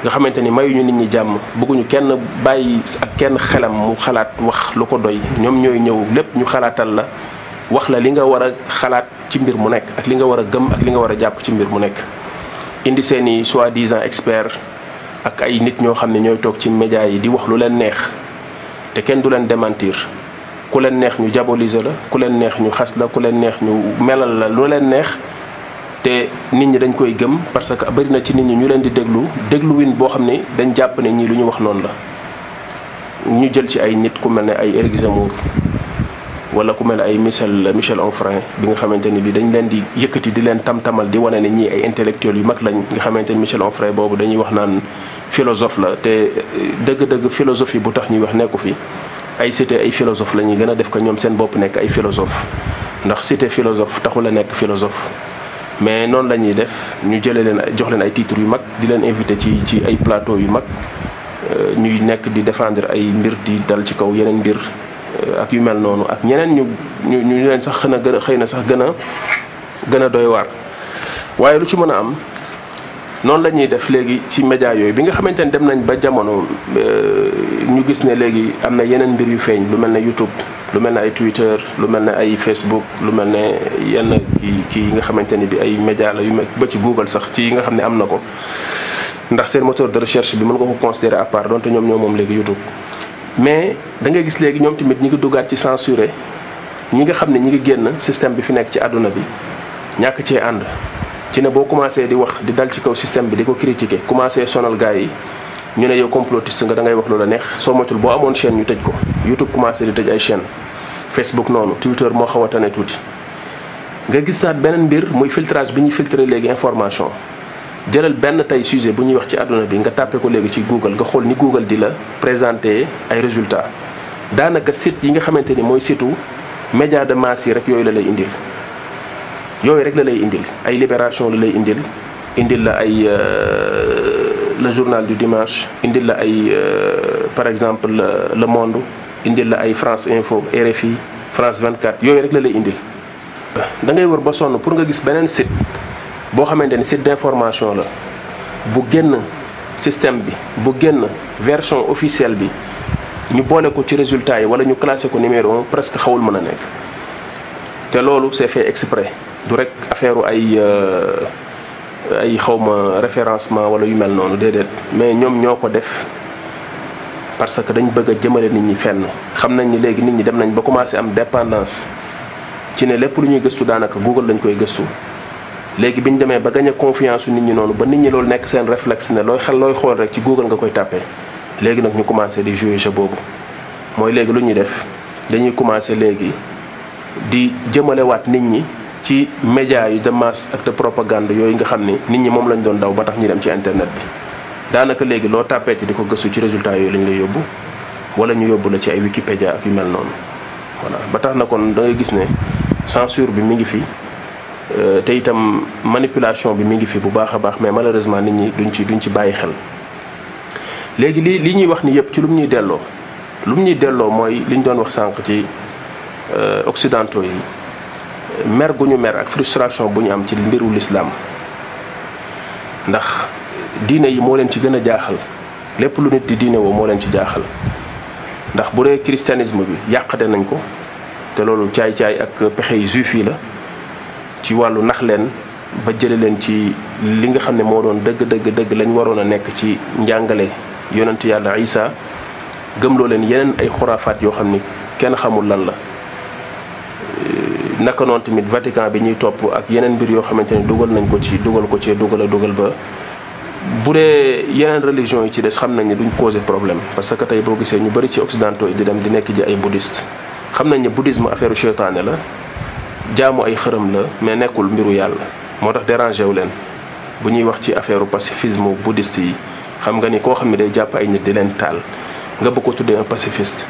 nga xamante ni mayuñu nit ñi jàmm bëgguñu kenn bàyyi ak kenn xelam mu xalaat wax lu ko doy ñoom ñooy ñëw lépp ñu xalaatal la wax la li nga war a xalaat ci mbir mu nekk ak li nga war a gëm ak li nga war a jàpp ci mbir mu nekk. indi seeni soi-disant experts ak ay nit ñoo xam ne ñooy toog ci média yi di wax lu leen neex te kenn du leen démentir ku leen neex ñu diaboliser la ku leen neex ñu xas la ku leen neex ñu melal la lu leen neex te nit ñi dañ koy gëm parce que bari na ci nit ñi ñu leen di dégluwin boo xam ne dañ jàpp ne ñii lu ñu wax noonu la. ñu jël ci ay nit ku mel ne ay Éric Zemmour wala ku mel ne ay Michel Onfray bi nga xamante ni bi dañ leen di yëkkati di leen tam-tamal di wane ne ñii ay intellectuels yu mag lañ nga xamante ni Michel Onfray boobu dañuy wax naan philosophe la te dëgg-dëgg philosophie bu tax ñuy wax nekku fi ay cité ay philosophe la ñuy gën a def ko ñoom seen bopp nekk ay philosophe ndax cité philosophe taxul a nekk philosophe mais noonu la ñuy def ñu jëlee leen jox leen ay titres yu mag di leen invité ci ay plateau yu mag ñuy nekk di défendre ay mbir di dal ci kaw yeneen mbir ak yu mel noonu ak ñeneen ñu leen sax xëy na sax gën a doy waar. waaye lu ci mën a am noonu la ñuy def léegi ci média yooyu bi nga xamante ne dem nañ ba jamono ñu gis ne léegi am na yeneen mbir yu feeñ lu mel ne YouTube lu mel ne ay Twitter lu mel ne ay Facebook lu mel ne yenn kii yi nga xamante ni bi ay média la yu ba ci Google sax ci yi nga xam ne am na ko ndax seen moteur de recherche bi mën nga ko considérer à part donte ñoom moom léegi YouTube. mais da ngay gis léegi ñoom tamit ñi ngi duggaat ci censuré ñi nga xam ne ñi ngi génn système bi fi nekk ci àdduna bi ñàkk cee ànd ci ne boo commencé di wax di dal ci kaw système bi di ko critiquer commencé sonal gars yi ñu ne yow complotiste nga da ngay wax loola neex soo moytul boo amoon chaîne ñu tëj ko YouTube commencé di tëj ay chaîne Facebook noonu Twitter moo xaw a tane tuuti. nga gisaat beneen mbir muy filtrage bi ñuy filtrer léegi information jëlal benn tey sujet bu ñuy wax ci àdduna bi nga tàppe ko léegi ci Google nga xool ni Google di la présenter ay résultats daanaka site yi nga xamante ni mooy site média de masse yi rek yooyu la lay indil. yooyu rek la lay indil ay Libération la lay indil la ay le journal du dimanche indil la ay par exemple Le Monde indil la ay France Info RFI France 24 yooyu rek la lay indil. da ngay wër ba sonn pour nga gis beneen site boo xamante ni site d'information la bu génn système bi bu génn version officielle bi ñu boole ko ci résultats yi wala ñu classé ko numéro 1 presque xawul mën a nekk te loolu c'est fait exprès. du rek affaire ay xawma référencement wala yu mel noonu déedéet mais ñoom ñoo ko def parce que dañ bëgg a jëmale nit ñi fenn xam nañ ni léegi nit ñi dem nañ ba commencé am dépendance ci ne lépp lu ñuy gëstu daanaka Google lañ koy gëstu léegi bi ñu demee ba gagné confiance su nit ñi noonu ba nit ñi loolu nekk seen réflexe ne looy xool rek ci Google nga koy tàppee léegi nag ñu commencé di jouer jeu boobu mooy léegi lu ñuy def dañuy commencé léegi di jëmalewaat nit ñi ci média yu de masse ak de propagande yooyu nga xam ni nit ñi moom lañ doon daw ba tax ñu dem ci internet bi daanaka léegi loo tàppee ci di ko gëstu ci résultats yooyu lañ lay yóbbu wala ñu yóbbu la ci ay Wikipédia ak yu mel noonu voilà ba tax na kon da ngay gis ne censure bi mi ngi fi te itam manipulation bi mi ngi fi bu baax a baax mais malheureusement nit ñi duñ ci bàyyi xel. léegi li ñuy wax ni yëpp ci lu mu ñuy delloo mooy li ñu doon wax sànq ci occidentaux yi. mer gu ñu mer ak frustration bu ñu am ci mbiru l'islam ndax diine yi moo leen ci gën a jaaxal lépp lu nit di diine woo moo leen ci jaaxal ndax bu dee christianisme bi yàqate nañ ko te loolu caay-caay ak pexe yi juif yi la ci wàllu nax leen ba jële leen ci li nga xam ne moo doon dëgg lañ waroon a nekk ci njàngale yonent yàlla Isa gëmloo leen yeneen ay xuraafaat yoo xam ni kenn xamul lan la. naka noonu tamit Vatican bi ñuy topp ak yeneen mbir yoo xamante ne dugal ko ci ba bu dee yeneen religion yi ci des xam nañ ne duñ poser problème parce que tey boo gisee ñu bëri ci occidentaux yi di dem di nekk ji ay bouddhiste xam nañ ne bouddhisme affaire seytaane la jaamu ay xërëm la mais nekkul mbiru yàlla moo tax dérangé wu leen bu ñuy wax ci affaire pacifisme bouddhiste yi xam nga ni koo xam ne day jàpp ay nit di leen taal nga bëgg ko tuddee un pacifiste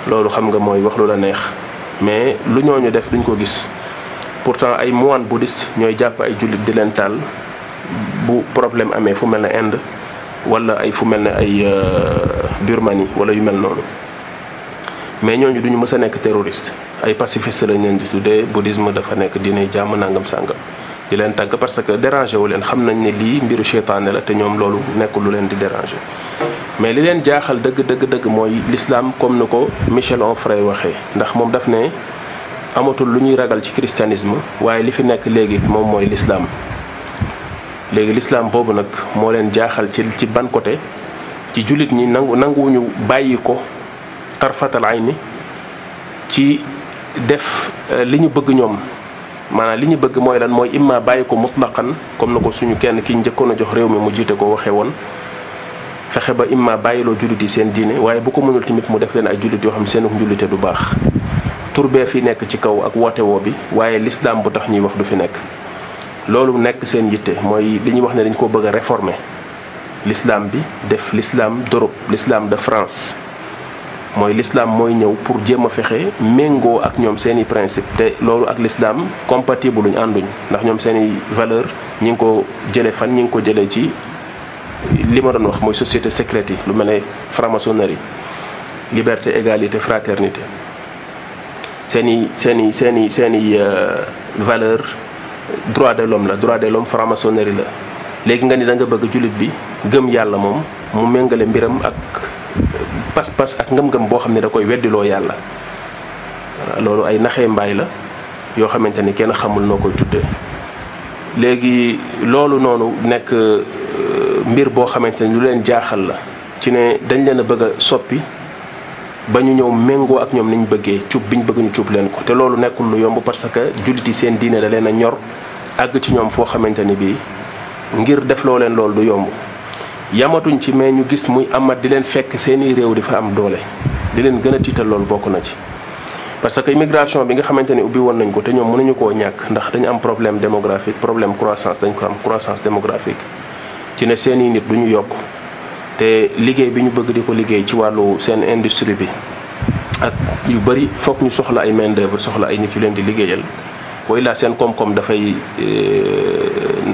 loolu xam nga mooy wax lu la neex mais lu ñooñu def duñ ko gis pourtant ay moine bouddhiste ñooy jàpp ay jullit di leen taal bu problème amee fu mel ne Inde wala ay fu mel ne ay Birmanie wala yu mel noonu mais ñooñu duñu mës a nekk terroriste ay pacifiste lañ leen di tuddee bouddhisme dafa nekk diine jàmm nangam sàngam di leen tàgg parce que dérangé wu leen xam nañ ne lii mbiru seytaane la te ñoom loolu nekkul lu leen di dérangé mais li leen jaaxal dëgg mooy l'islam comme ni ko Michel Onfray waxee ndax moom daf ne amatul lu ñuy ragal ci christianisme waaye li fi nekk léegi moom mooy l'islam léegi l'islam boobu nag moo leen jaaxal ci ban côté ci jullit ñi nanguwuñu bàyyi ko tarfatal ayni ci def li ñu bëgg ñoom maanaam li ñu bëgg mooy lan mooy imma bàyyi ko mutlaqan comme na ko suñu kenn ki njëkkoon a jox réew mi mu jiite ko waxee woon fexe ba imma bàyyiloo jullit yi seen diine waaye bu ko mënul tamit mu def leen ay jullit yoo xam seen njullite du baax turbee fi nekk ci kaw ak woote woo bi waaye l'islam bu tax ñuy wax du fi nekk loolu nekk seen yitte mooy li ñuy wax ne dañ ko bëgg a réformer l'islam bi def l'islam d'Europe l'islam de France mooy l'islam mooy ñëw pour jéem a fexe méngoo ak ñoom seen i principe te loolu ak l'islam compatible luñ ànduñ ndax ñoom seen i valeur ñi ngi ko jëlee fan ñi ngi ko jëlee ci li ma doon wax mooy société secrète yi lu mel ne franc-maçonnerie liberté égalité fraternité seen i valeur droit de l'homme la droit de l'homme franc-maçonnerie la léegi nga ni da nga bëgg jullit bi gëm yàlla moom mu méngale mbiram ak pas-pas ak ngëm-ngëm boo xam ne da koy weddiloo yàlla loolu ay naxee mbaay la yoo xamante ni kenn xamul noo koy tuddee léegi loolu noonu nekk mbir boo xamante ni lu leen jaaxal la ci ne dañ leen a bëgg a soppi ba ñu ñëw méngoo ak ñoom ni ñu bëggee cuub bi ñu bëgg ñu cuub leen ko te loolu nekkul lu yomb parce que jullit yi seen diine da leen a ñor àgg ci ñoom foo xamante ni bii ngir def loo leen loolu du yomb yamatuñ ci mais ñu gis muy amat di leen fekk seeni réew di fa am doole di leen gën a tiital loolu bokk na ci parce que immigration bi nga xamante ni ubbi woon nañ ko te ñoom mënuñu koo ñàkk ndax dañu am problème démographique problème croissance dañ ko am croissance démographique ci ne seeni nit du ñu yokk te liggéey bi ñu bëgg di ko liggéey ci wàllu seen industrie bi ak yu bëri foog ñu soxla ay main d'œuvre soxla ay nit yu leen di liggéeyal wa illaa seen koom-koom dafay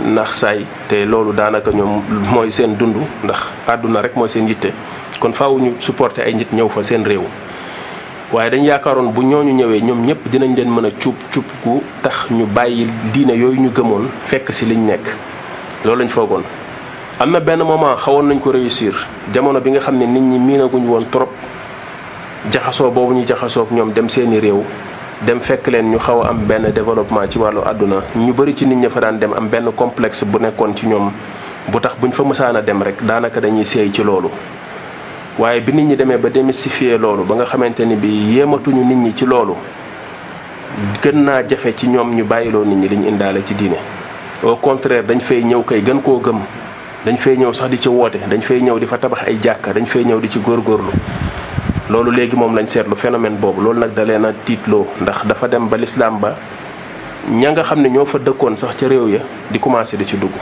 naax saay te loolu daanaka ñoom mooy seen dund ndax àdduna rek mooy seen yitte kon faaw ñu supporter ay nit ñëw fa seen réew waaye dañ yaakaaroon bu ñooñu ñëwee ñoom ñëpp dinañ leen mën a cuub gu tax ñu bàyyi diine yooyu ñu gëmoon fekk si liñ nekk loolu lañ foogoon am na benn moment xawoon nañ ko réussir jamono bi nga xam ne nit ñi miinaguñ woon trop jaxasoo boobu ñu jaxasoo ak ñoom dem seeni réew dem fekk leen ñu xaw a am benn développement ci wàllu àdduna ñu bëri ci nit ña fa daan dem am benn complexe bu nekkoon ci ñoom bu tax buñ fa mësaan a dem rek daanaka dañuy seey ci loolu waaye bi nit ñi demee ba démystifier loolu ba nga xamante ni bi yéematuñu nit ñi ci loolu gën naa jafe ci ñoom ñu bàyyiloo nit ñi liñ indaale ci diine au contraire dañ fay ñëw kay gën koo gëm dañ fay ñëw sax di ci woote dañ fay ñëw di fa tabax ay jàkka dañ fay ñëw di ci góorgóorlu loolu léegi moom lañ seetlu phénomène boobu loolu nag da leen a tiitloo ndax dafa dem ba l'islam ba ña nga xam ne ñoo fa dëkkoon sax ca réew ya di commencé di ci dugg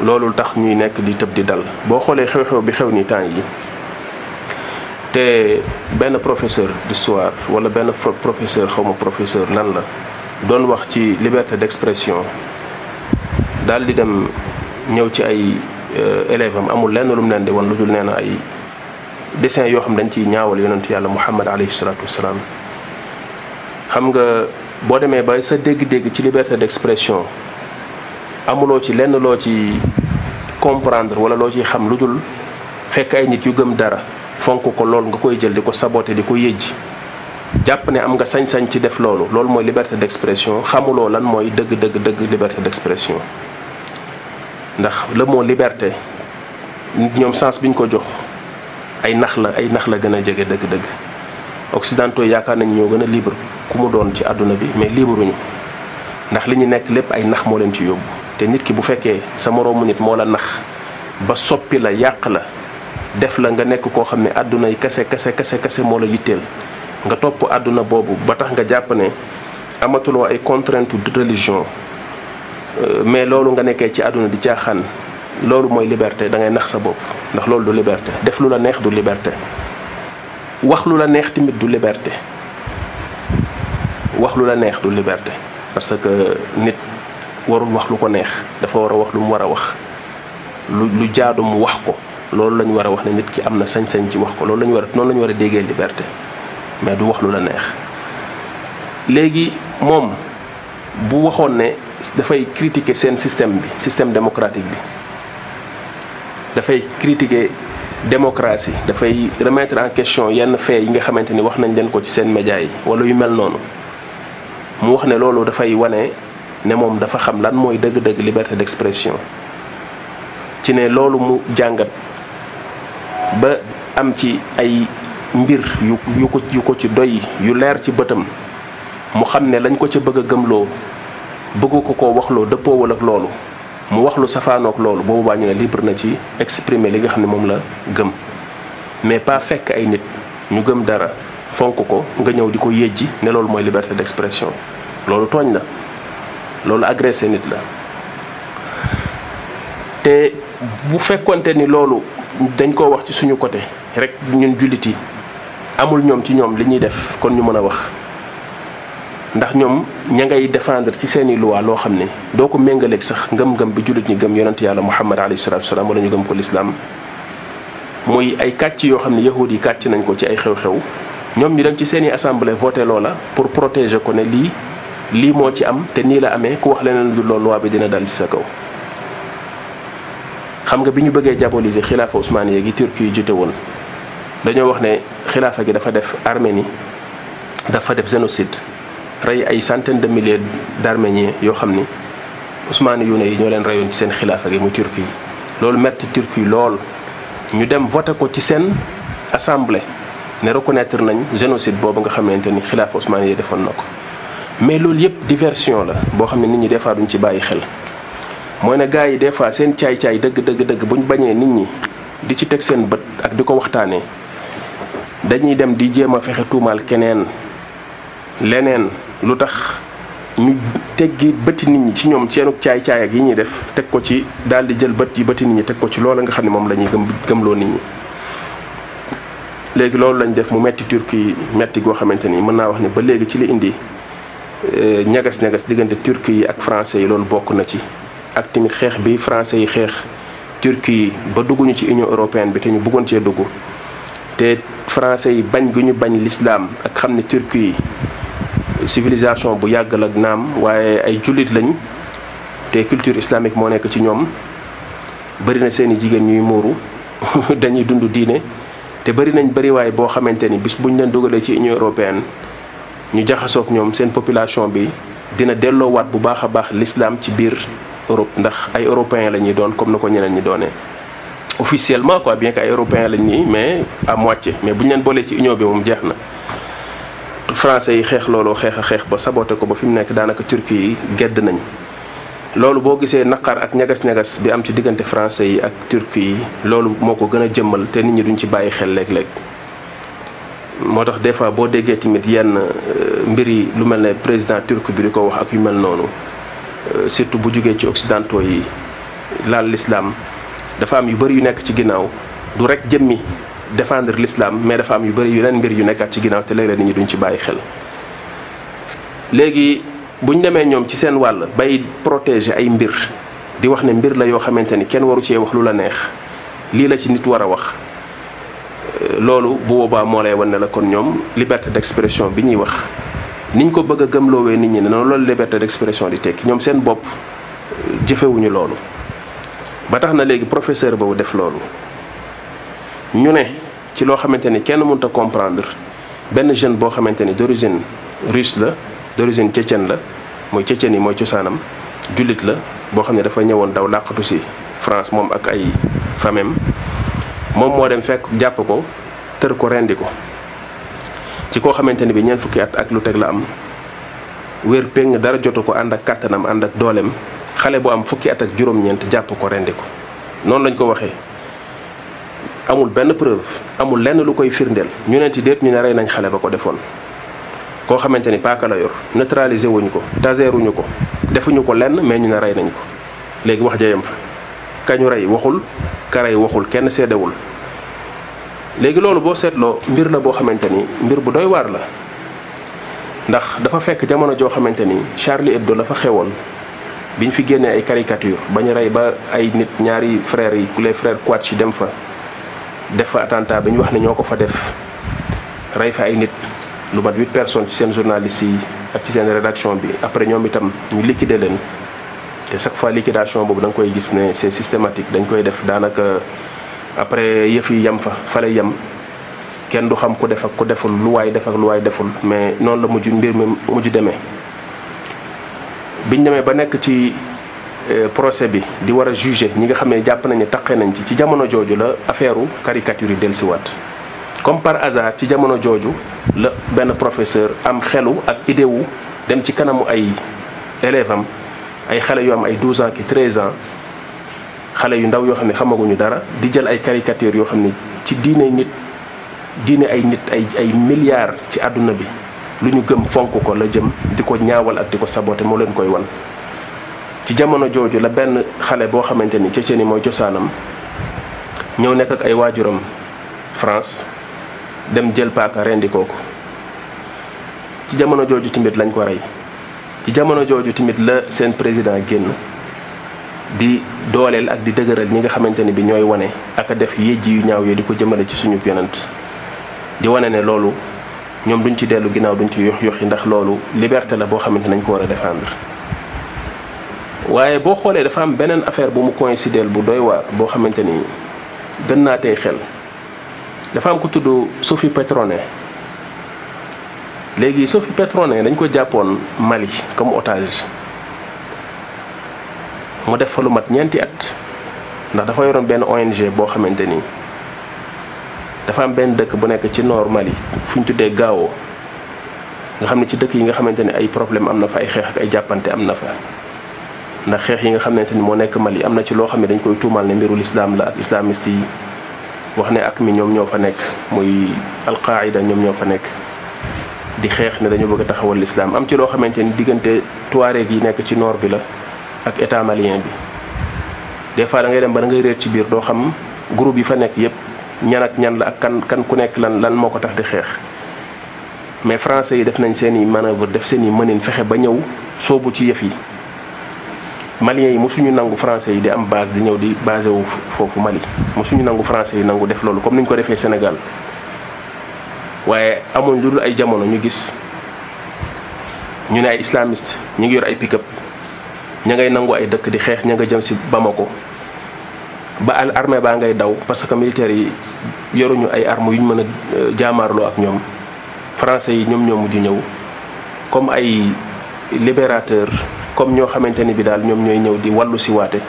loolu tax ñuy nekk di tëb di dal boo xoolee xew-xew bi xew ni temps yi te benn professeur d'histoire wala benn professeur xawma professeur lan la doon wax ci liberté d'expression daal di dem ñëw ci ay élèves am amul lenn lu mu leen di wan lu dul nee na ay dessin yoo xam dañ ciy ñaawal yonentu yàlla Muhammad alayhi salaatu wasalaam xam nga boo demee ba sa dégg-dégg ci liberté d'expression amuloo ci lenn loo ci comprendre wala loo ciy xam lu dul fekk ay nit yu gëm dara fonk ko loolu nga koy jël di ko saboter di ko yëjji jàpp ne am nga sañ-sañ ci def loolu mooy liberté d'expression xamuloo lan mooy dëgg liberté d'expression ndax le mot liberté ñoom sens bi ñu ko jox ay nax la gën a jege dëgg-dëgg occidentaux yaakaar nañu ñoo gën a libre ku mu doon ci àdduna bi mais libre ñu ndax li ñu nekk lépp ay nax moo leen ci yóbbu te nit ki bu fekkee sa moroomu nit moo la nax ba soppi la yàq la def la nga nekk koo xam ne àdduna yi kese moo la yitteel nga topp àdduna boobu ba tax nga jàpp ne amatuloo ay contraintes de religion mais loolu nga nekkee ci àdduna di caaxaan loolu mooy liberté da ngay nax sa bopp ndax loolu du liberté def lu la neex du liberté wax lu la neex tamit du liberté wax lu la neex du liberté parce que nit warul wax lu ko neex dafa war a wax lu mu war a wax lu jaadu mu wax ko loolu la ñu war a wax ne nit ki am na sañ-sañ ci wax ko loolu la ñu war a noonu la ñu war a déggee liberté mais du wax lu la neex. léegi moom bu waxoon ne dafay critiquer seen système bi système démocratique bi dafay critiquer démocratie dafay remettre en question yenn fait yi nga xamante ni wax nañ leen ko ci seen médias yi wala yu mel noonu mu wax ne loolu dafay wane ne moom dafa xam lan mooy dëgg-dëgg liberté d'expression ci ne loolu mu jàngat ba am ci ay mbir yu ko ci doy yu leer ci bëtam mu xam ne lañ ko ca bëgg a gëmloo bëggu ko waxloo dëppoowul ak loolu mu wax lu safaanook loolu boobu baa ñu ne libre na ci exprimer li nga xam ne moom la gëm mais pas fekk ay nit ñu gëm dara fonk ko nga ñëw di ko yéjji ne loolu mooy liberté d'expression loolu tooñ la loolu agressé nit la te bu fekkonte ni loolu dañ koo wax ci suñu côté rek ñun jullit yi amul ñoom ci ñoom li ñuy def kon ñu mën a wax ndax ñoom ña ngay défendre ci seeni loi loo xam ne doo ko méngaleeg sax ngëm-ngëm bi jullit ñi gëm yonent yàlla Muhammad alayhi salaatu wasalaam wala ñu gëm ko lislaam muy ay kàcc yoo xam ne yahud yi kàcc nañ ko ci ay xew-xew ñoom ñu dem ci seeni assemblée voté loola pour protéger ko ne lii moo ci am te nii la amee ku wax leneen du loolu loi bi dina dal ci sa kaw. xam nga bi ñu bëggee diaboliser xilaafa Ousmaniya gi Turquie yi jute woon dañoo wax ne xilaafa gi dafa def Arménie dafa def génocide rey ay centaines de milliers d'Arméniens yoo xam ni Ousmaniyuuna yi ñoo leen reyoon ci seen xilaafa gi muy Turquie yi loolu metti Turquie lool ñu dem voté ko ci seen assemblée ne reconnaître nañ génocide boobu nga xamante ni xilaafa Ousmaniya yi defoon na ko mais loolu yëpp diversion la boo xam ne nit ñi des fois duñ ci bàyyi xel mooy ne gars yi des fois seen caay-caay dëgg buñ bañee nit ñi di ci teg seen bët ak di ko waxtaanee dañuy dem di jéem a fexe tuumaal keneen leneen lu tax ñu teggi bëti nit ñi ci ñoom seenu caay-caay ak yi ñuy def teg ko ci daal di jël bëti nit ñi teg ko ci loola nga xam ne moom la ñuy gëmloo nit ñi. léegi loolu lañ def mu metti Turquie metti goo xamante ni mën naa wax ne ba léegi ci li indi ñagas-ñagas diggante Turquie yi ak français yi loolu bokk na ci. ak tamit xeex bi français yi xeex Turquie yi ba dugguñu ci Union européenne bi te ñu bëggoon cee dugg te français yi bañ gu ñu bañ l'islam ak xam ne Turquie yi civilisation bu yàgg la naam waaye ay jullit lañ te culture islamique moo nekk ci ñoom bëri na seeni jigéen ñuy muuru dañuy dund diine te bëri nañ bëriwaay boo xamante ni bis buñ leen dugalee ci Union européenne ñu jaxasoog ñoom seen population bi dina delloowaat bu baax a baax l'islam ci biir Europe ndax ay européens la ñuy doon comme na ko ñeneen ñi doonee officiellement quoi bien que ay européens lañ nii mais à moitié mais bu ñu leen boolee ci union bi moom jeex na. français yi xeex looloo xeex ba saboté ko ba fi mu nekk daanaka Turquie yi gedd nañ loolu boo gisee naqar ak ñagas-ñagas bi am ci diggante français yi ak Turquie yi loolu moo ko gën a jëmmal te nit ñi duñ ci bàyyi xel léeg-léeg. moo tax des fois boo déggee tamit yenn mbir yi lu mel ne président turc bi di ko wax ak yu mel noonu. surtout bu jugee ci occidentaux yi laal l'islam dafa am yu bëri yu nekk ci ginnaaw du rek jëmmi défendre l'islam mais dafa am yu bëri yeneen mbir yu nekkaat ci ginnaaw te léeg-léeg nit ñi duñ ci bàyyi xel. léegi buñ demee ñoom ci seen wàll bay protéger ay mbir di wax ne mbir la yoo xamante ni kenn waru cee wax lu la neex lii la ci nit war a wax loolu bu boobaa moo lay wan ne la kon ñoom liberté d'expression bi ñuy wax. niñ ko bëgg a gëmloowee nit ñi ne noonu loolu liberté d'expression di tekki ñoom seen bopp jëfewuñu loolu ba tax na léegi professeur boobu def loolu ñu ne ci loo xamante ni kenn mënut a comprendre benn jeune boo xamante ni d'origine russe la d'origine tchétchène la mooy tchétchène yi mooy cosaanam jullit la boo xam ne dafa ñëwoon daw làqatu si France moom ak ay famem moom moo dem fekk jàpp ko tër ko rendi ko ci koo xamante ni bi ñeent fukki at ak lu teg la am wér péng dara jotu ko ànd ak kàttanam ànd ak dooleem xale bu am fukki at ak juróom-ñeent jàpp ko rendi ko noonu lañ ko waxee amul benn preuve amul lenn lu koy firndeel ñu neen ci déet ñu ne rey nañ xale ba ko defoon koo xamante ni paaka la yor neutraliser wuñ ko taseeruñu ko defuñu ko lenn mais ñu ne rey nañ ko léegi wax jayam fa kañu rey waxul ka rey waxul kenn seedewul léegi loolu boo seetloo mbir la boo xamante ni mbir bu doy waar la ndax dafa fekk jamono joo xamante ni Charlie Hebdo la fa xewoon biñ fi génnee ay caricature bañ rey ba ay nit ñaari frères yi les frères Kouachi dem fa def fa attentat bi ñu wax ne ñoo ko fa def rey fa ay nit lu mat 8 personnes ci seen journalistes yi ak ci seen rédaction bi après ñoom itam ñu liquider leen te chaque fois liquidation boobu da nga koy gis ne c'est systématique dañ koy def daanaka après yëf yi yem fa lay yem kenn du xam ku def ak ku deful lu waay def ak lu waay deful mais noonu la mujj mbir mi mujj demee biñ demee ba nekk ci procès bi di war a juger ñi nga xam ne jàpp nañ ne taqee nañ ci jamono jooju la affaire u caricature yi dellusiwaat comme par hasard ci jamono jooju la benn professeur am xelu ak idée wu dem ci kanamu ay élèves am ay xale yu am ay 12 ans ki 13 ans xale yu ndaw yoo xam ne xamaguñu dara di jël ay caricatures yoo xam ne ci diine ay nit ay milliards ci àdduna bi lu ñu gëm fonk ko la jëm di ko ñaawal ak di ko saboté moo leen koy wan ci jamono jooju la benn xale boo xamante ni Tchétchénie mooy cosaanam ñëw nekk ak ay waajuram France dem jël paaka rendi kooku ci jamono jooju tamit lañ ko rey ci jamono jooju tamit la seen président génn di dooleel ak di dëgëral ñi nga xamante ni bi ñooy wane ak a def yejji yu ñaaw yooyu di ko jëmale ci suñu yonent di wane ne loolu ñoom duñ ci dellu ginnaaw duñ ci yox yi ndax loolu liberté la boo xamante nañ ko war a défendre waaye boo xoolee dafa am beneen affaire bu mu coïncideel bu doy waar boo xamante ni gën naa tey xel dafa am ku tudd Sophie Petronné léegi Sophie Petronné dañ ko jàppoon Mali comme otage mu def fa lu mat ñeenti at ndax dafa yoroon benn ONG boo xamante ni dafa am benn dëkk bu nekk ci nord Mali fu ñu tuddee Gao nga xam ne ci dëkk yi nga xamante ni ay problème am na fa ay xeex ak ay jàppante am na fa ndax xeex yi nga xamante ni moo nekk Mali am na ci loo xam ne dañ koy tuumal ne mbiru lislaam la ak islamiste yi wax ne ak mi ñoom ñoo fa nekk muy alqaida ñoom ñoo fa nekk di xeex ne dañu bëgg a taxawal lislaam am ci loo xamante ni diggante Touareg yi nekk ci nord bi la ak état malien bi des fois da ngay dem ba da ngay réer ci biir doo xam groupe yi fa nekk yépp ñan ak ñan la ak kan ku nekk lan moo ko tax di xeex mais français yi def nañ seen i manœuvre def seen i mënin fexe ba ñëw soobu ci yëf yi maliens yi mosuñu nangu français yi di am base di ñëw di basé wu foofu Mali mosuñu nangu français yi nangu def loolu comme ni ñu ko defee Sénégal waaye amuñ lu dul ay jamono ñu gis ñu ne ay islamiste ñu ngi yor ay pick-up ña ngay nangu ay dëkk di xeex ña nga jëm si Bamako ba armée baa ngay daw parce que militaires yi yoruñu ay armes yu ñu mën a jaamaarloo ak ñoom français yi ñoom ñoo mujj ñëw comme ay libérateur comme ñoo xamante ni bi daal ñoom ñooy ñëw di wàllu si waate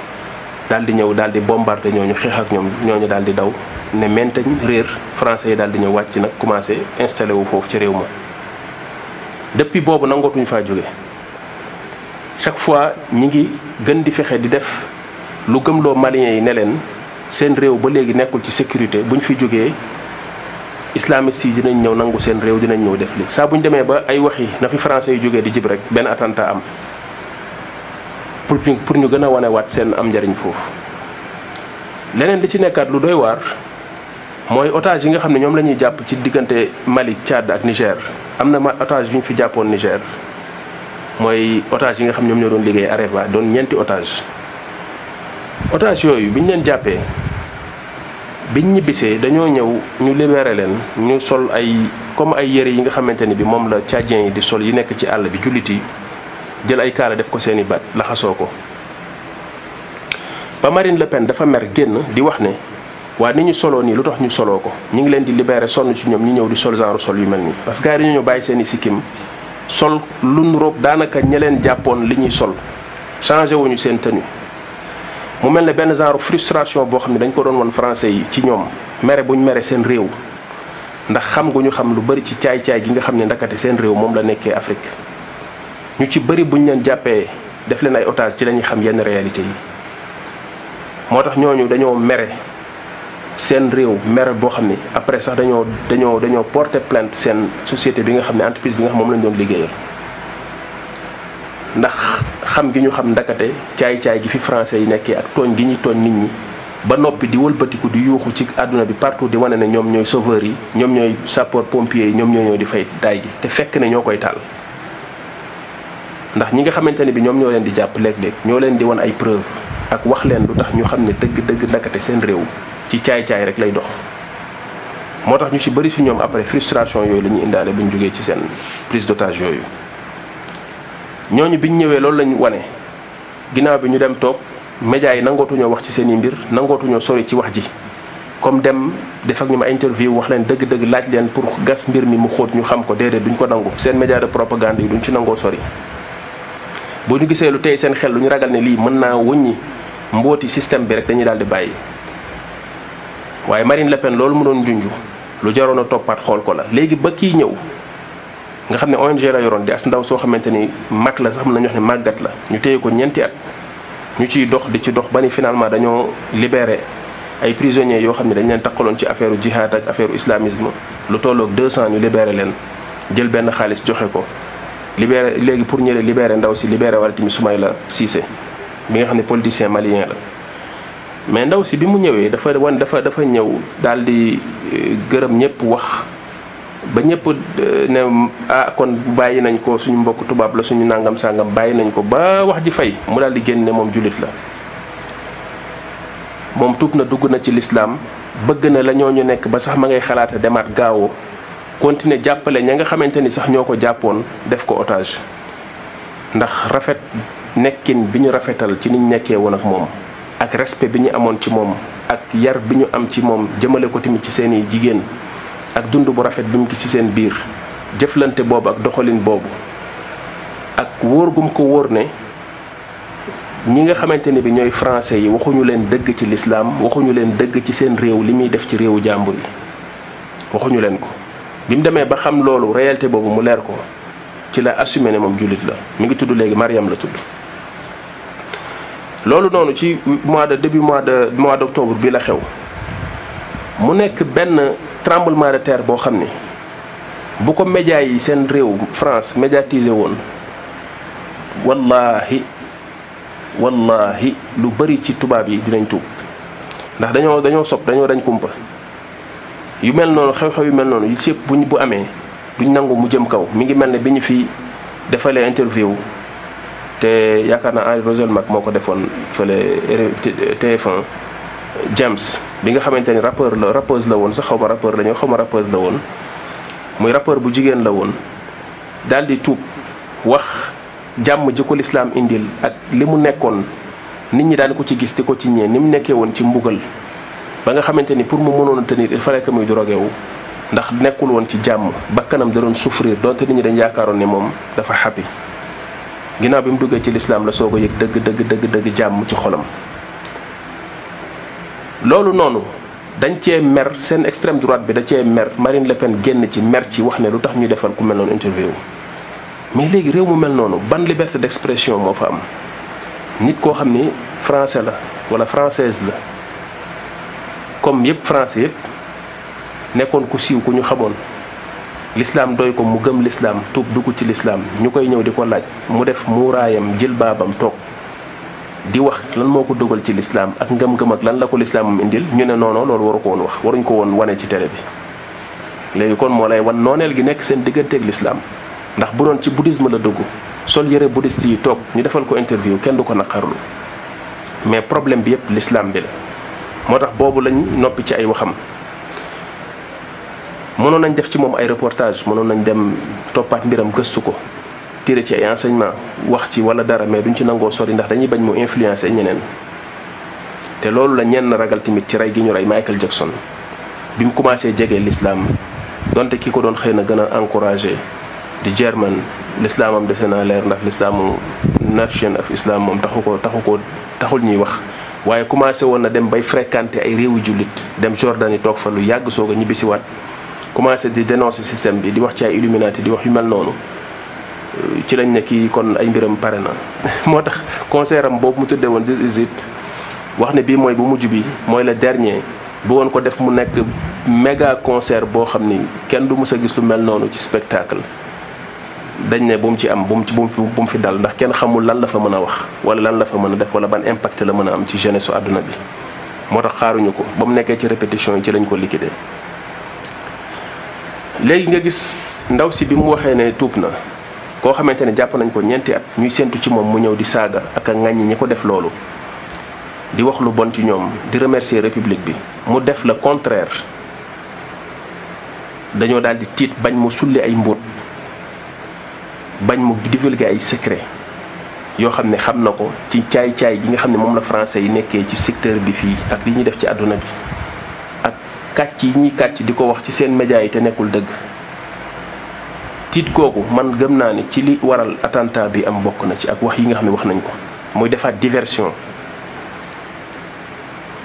daal di ñëw daal di bombarder ñooñu xeex ak ñooñu daal di daw ne mentañ réer français yi daal di ñëw wàcc nag commencé installé wu foofu ci réew ma depuis boobu nangootuñu faa jóge chaque fois ñi ngi gën di fexe di def lu gëmloo maliens yi ne leen seen réew ba léegi nekkul ci sécurité buñ fi jógee islamistes yi dinañ ñëw nangu seen réew dinañ ñëw def li saa buñ demee ba ay waxi na fi français yu jógee di jib rek benn attentat am pour ñu gën a wanewaat seen am njariñ foofu. leneen li ci nekkaat lu doy waar mooy otage yi nga xam ne ñoom la ñuy jàpp ci diggante Mali Tchad ak Niger am na otage yu ñu fi jàppoon Niger mooy otage yi nga xam ñoom ñoo doon liggéey Areva doon ñeenti otage yooyu biñ leen jàppee biñ ñibbisee dañoo ñëw ñu libéré leen ñu sol ay comme ay yére yi nga xamante ni bi moom la tchadien yi di sol yi nekk ci àll bi jullit yi jël ay kaala def ko seeni baat laxasoo ko ba Marine Le Pen dafa mer génn di wax ne waa ni ñu soloo nii lu tax ñu soloo ko ñu ngi leen di libéré sonn ci ñoom ñi ñëw di sol genre sol yu mel nii parce que gars yi dañu ñëw bàyyi seeni sikkim sol lu nuroog daanaka ña leen jàppoon li ñuy sol changé wuñu seen tenue mu mel ne benn genre frustration boo xam ne dañ ko doon won français yi ci ñoom mere buñ mere seen réew ndax xam gu ñu xam lu bari ci caay-caay gi nga xam ne ndakate seen réew moom la nekkee Afrique ñu ci bari buñ leen jàppee def leen ay otage ci la ñuy xam yenn réalité yi moo tax ñooñu dañoo mere seen réew mere boo xam ni après sax dañoo porter plainte seen société bi nga xam ne entreprise bi nga xam moom lañ doon liggéeyal ndax xam gi ñu xam ndakate caay-caay gi fi français yi nekkee ak tooñ gi ñuy tooñ nit ñi ba noppi di wëlbatiku di yuuxu ci àdduna bi partout di wane ne ñoom ñooy sauveurs yi ñoom ñooy sapeur pompiers yi ñoom ñoo ñëw di fay daay gi te fekk ne ñoo koy taal ndax ñi nga xamante ne bi ñoom ñoo leen di jàpp léeg-léeg ñoo leen di wan ay preuve ak wax leen lu tax ñu xam ne dëgg ndakate seen réew ci caay-caay rek lay dox moo tax ñu ci bëri si ñoom après frustration yooyu la ñuy indaale bu ñu jógee ci seen prise d'otage yooyu ñooñu bi ñu ñëwee loolu lañu wane ginnaaw bi ñu dem toog médias yi nangootuñoo wax ci seen i mbir nangootuñoo sori ci wax ji comme dem def ak ñu ma interview wax leen dëgg-dëgg laaj leen pour gas mbir mi mu xóot ñu xam ko déedéet duñ ko nangu seen média de propagande yi duñ ci nangoo sori boo ñu gisee lu tey seen xel lu ñu ragal ne lii mën naa wëññi mbooti système bi rek dañuy daal di bàyyi waaye Marine Le Pen loolu mu doon junj lu jaroon a toppaat xool ko la léegi ba kii ñëw nga xam ne ONG la yoroon di as ndaw soo xamante ni mag la sax mën nañu wax ne màggat la ñu téye ko ñeenti at ñu ciy dox di ci dox ba ni finalement dañoo libéré ay prisonniers yoo xam ne dañ leen takkaloon ci affaire jihad ak affaire islamisme lu tolloog 200 ñu libéré leen jël benn xaalis joxe ko libéré léegi pour ñële libéré ndaw si libéré wala tamit Soumaïla Cissé bi nga xam ne politicien malien la mais ndaw si bi mu ñëwee dafa ñëw daal di gërëm ñëpp wax ba ñëpp ne kon bàyyi nañ ko suñu mbokk tubaab la suñu nangam sangam bàyyi nañ ko ba wax ji fay mu daal di génn ne moom jullit la moom tuub na dugg na ci lislaam bëgg na la ñooñu nekk ba sax ma ngay xalaata demaat gaawoo continuer jàppale ña nga xamante ni sax ñoo ko jàppoon def ko otage ndax rafet nekkin bi ñu rafetal ci niñ nekkee woon ak moom ak respect bi ñu amoon ci moom ak yar bi ñu am ci moom jëmale ko tamit ci seeni jigéen ak dund bu rafet bi mu gis ci seen biir jëflante boobu ak doxalin boobu ak wóor gum ko wóor ne ñi nga xamante ne bi ñooy français yi waxuñu leen dëgg ci lislaam waxuñu leen dëgg ci seen réew li muy def ci réewu jàmbur yi waxuñu leen ko bi mu demee ba xam loolu réalité boobu mu leer ko ci la assumé ne moom jullit la mi ngi tudd léegi Mariam la tudd loolu noonu ci début mois d'octobre bi la xew mu nekk benn tremblement de terre boo xam ni bu ko médias yi seen réew France médiatisé woon wallahi lu bari ci tubaab yi dinañ tuub ndax dañoo dañ kumpa yu mel noonu xew-xew yu mel noonu yu ci yëpp bu amee duñ nangu mu jëm kaw mi ngi mel ne bi ñu fi defalee interview te yaakaar naa Henri Roselmack moo ko defoon fële TF1 James bi nga xamante ni rappeuse la woon sax xaw ma rappeur la ñoo xaw ma rappeuse la woon muy rappeur bu jigéen la woon daal di tuub wax jàmm ji ko lislaam indil ak li mu nekkoon nit ñi daan ko ci gis di ko ci ñee ni mu nekkee woon ci mbugal ba nga xamante ni pour mu mënoon a tenir il fallait que muy drogué wu ndax nekkul woon ci jàmm bakkanam da doon souffrir donte nit ñi dañ yaakaaroon ne moom dafa happy ginnaaw bi mu duggee ci lislaam la soog a yëg dëgg jàmm ci xolam loolu noonu dañ cee mer seen extrême droite bi da cee mer Marine Le Pen génn ci mer ci wax ne lu tax ñuy defal ku mel noonu interview mais léegi réew mu mel noonu ban liberté d'expression moo fa am nit koo xam ni français la wala française la comme yëpp français yëpp nekkoon ku siiw ku ñu xamoon l'islam doy ko mu gëm l'islam tuub dugg ci l'islam ñu koy ñëw di ko laaj mu def muuraayam jël baabam toog di wax lan moo ko dugal ci l'islam ak ngëm-ngëm ak lan la ko l'islam am indil ñu ne noono loolu waru ko woon wax waruñ ko woon wane ci télé bi léegi kon moo lay wan nooneel gi nekk seen digganteeg l'islam ndax bu doon ci bouddhisme la dugg sol yëre bouddhiste yi toog ñu defal ko interview kenn du ko naqarlu mais problème bi yëpp l'islam bi la moo tax boobu lañ noppi ci ay waxam mënoon nañ def ci moom ay reportage mënoon nañ dem toppaat mbiram gëstu ko tiré ci ay enseignement wax ci wala dara mais duñ ci nangoo sori ndax dañuy bañ mu influencer ñeneen te loolu la ñenn ragal tamit ci rey gi ñu rey Michael Jackson bi mu commencé jege l'islam donte ki ko doon xëy na gën a encouragé di German l'islamam dese naa leer ndax l'islamu nation of islam moom taxul ñuy wax waaye commencé woon na dem bay fréquenter ay réewu jullit dem Jordanie toog fa lu yàgg soog a ñibbisiwaat commencé di dénoncer système bi di wax ci ay Illuminati di wax yu mel noonu ci lañ ne kii kon ay mbiram pare na moo tax concert am boobu mu tuddee woon This Is It wax ne bii mooy bu mujj bi mooy le dernier bu woon ko def mu nekk méga concert boo xam ni kenn du mës a gis lu mel noonu ci spectacle dañ ne bu mu ci am bu mu fi dal ndax kenn xamul lan la fa mën a wax wala lan la fa mën a def wala ban impact la mën a am ci jeunesse su àdduna bi moo tax xaaruñu ko ba mu nekkee ci répétition yi ci lañ ko liquider. léegi nga gis ndaw si bi mu waxee ne tuub na koo xamante ne jàpp nañ ko ñeenti at ñuy séntu ci moom mu ñëw di saaga ak a ŋàññi ñi ko def loolu di wax lu bon ci ñoom di remercier république bi mu def le contraire dañoo daal di tiit bañ mu sulli ay mbóot bañ mu divulguer ay secret yoo xam ne xam na ko ci caay-caay gi nga xam ne moom la français yi nekkee ci secteur bi fii ak li ñuy def ci àdduna bi ak kàcc yi ñuy kàcc di ko wax ci seen médias yi te nekkul dëgg. tiit kooku man gëm naa ne ci li waral attentat bi am bokk na ci ak wax yi nga xam ne wax nañ ko muy defaat diversion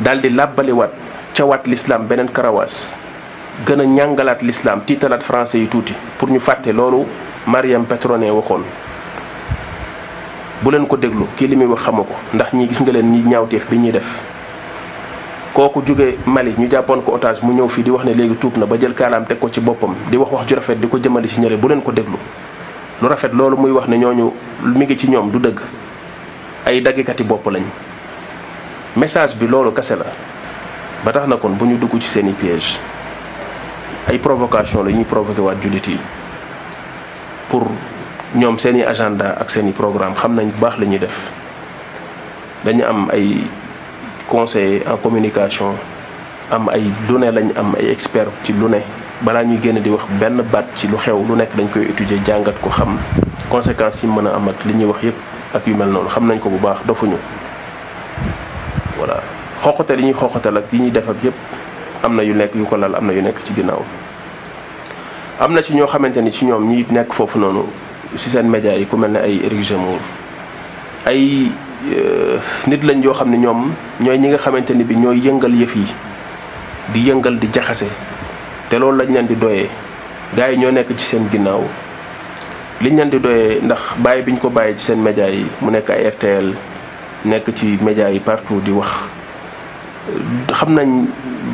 daal di làbbaliwaat cawaat l'islam beneen karawaas gën a ñàngalaat l'islam tiitalaat français yi tuuti pour ñu fàtte loolu Mariam Petronet waxoon. bu leen ko déglu kii li muy wax xamu ko ndax ñi gis nga leen ñi ñaawteef bi ñuy def kooku jóge Mali ñu jàppoon ko otage mu ñëw fii di wax ne léegi tuub na ba jël kaalaam teg ko ci boppam di wax ju rafet di ko jëmale ci ñële bu leen ko déglu lu rafet loolu muy wax ne ñooñu mi ngi ci ñoom du dëgg ay daggikati bopp lañ message bi loolu kese la ba tax na kon bu ñu dugg ci seeni piège ay provocation la ñuy provoqué waat jullit yi pour ñoom seeni agenda ak seeni programme xam nañ bu baax la ñuy def dañu am ay conseillers en communication am ay lu ne lañ am ay experts ci lu ne balaa ñuy génn di wax benn baat ci lu xew lu nekk dañ koy étudier jàngat ko xam conséquences yi mën a am ak li ñuy wax yépp ak yu mel noonu xam nañ ko bu baax dofuñu voilà xoqatal yi ñuy xoqatal ak yi ñuy def ak yépp am na yu nekk yu ko lal am na yu nekk ci ginnaaw am na ci ñoo xamante ni ci ñoom ñi nekk foofu noonu ci seen médias yi ku mel ne ay Éric Zemmour ay nit lañ yoo xam ne ñoom ñooy ñi nga xamante ni bi ñooy yëngal yëf yi di yëngal di jaxase te loolu lañ leen di doyee gars yi ñoo nekk ci seen ginnaaw liñ leen di doyee ndax bàyyi bi ñu ko bàyyi ci seen médias yi mu nekk ay RTL nekk ci médias yi partout di wax xam nañ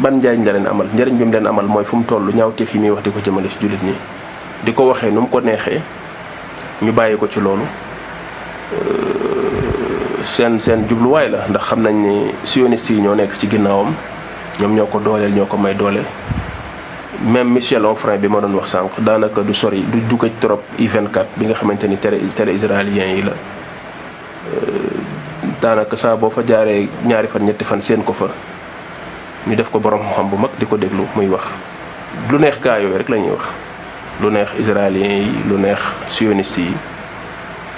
ban njariñ la leen amal njariñ bi mu leen amal mooy fu mu toll ñaawteef yi muy wax di ko jëmale ci jullit ñi di ko waxee nu mu ko neexee ñu bàyyi ko ci loolu seen jubluwaay la ndax xam nañ ni sionistes yi ñoo nekk ci ginnaawam ñoom ñoo ko dooleel ñoo ko may doole même Michel Onfray bi ma doon wax sànq daanaka du sori du dugg trop I24 bi nga xamante ni télé israélien yi la daanaka saa boo fa jaaree ñaari fan ñetti fan seen ko fa ñu def ko borom xam bu mag di ko déglu muy wax lu neex gaa yooyu rek la ñuy wax lu neex israélien yi lu neex sionistes yi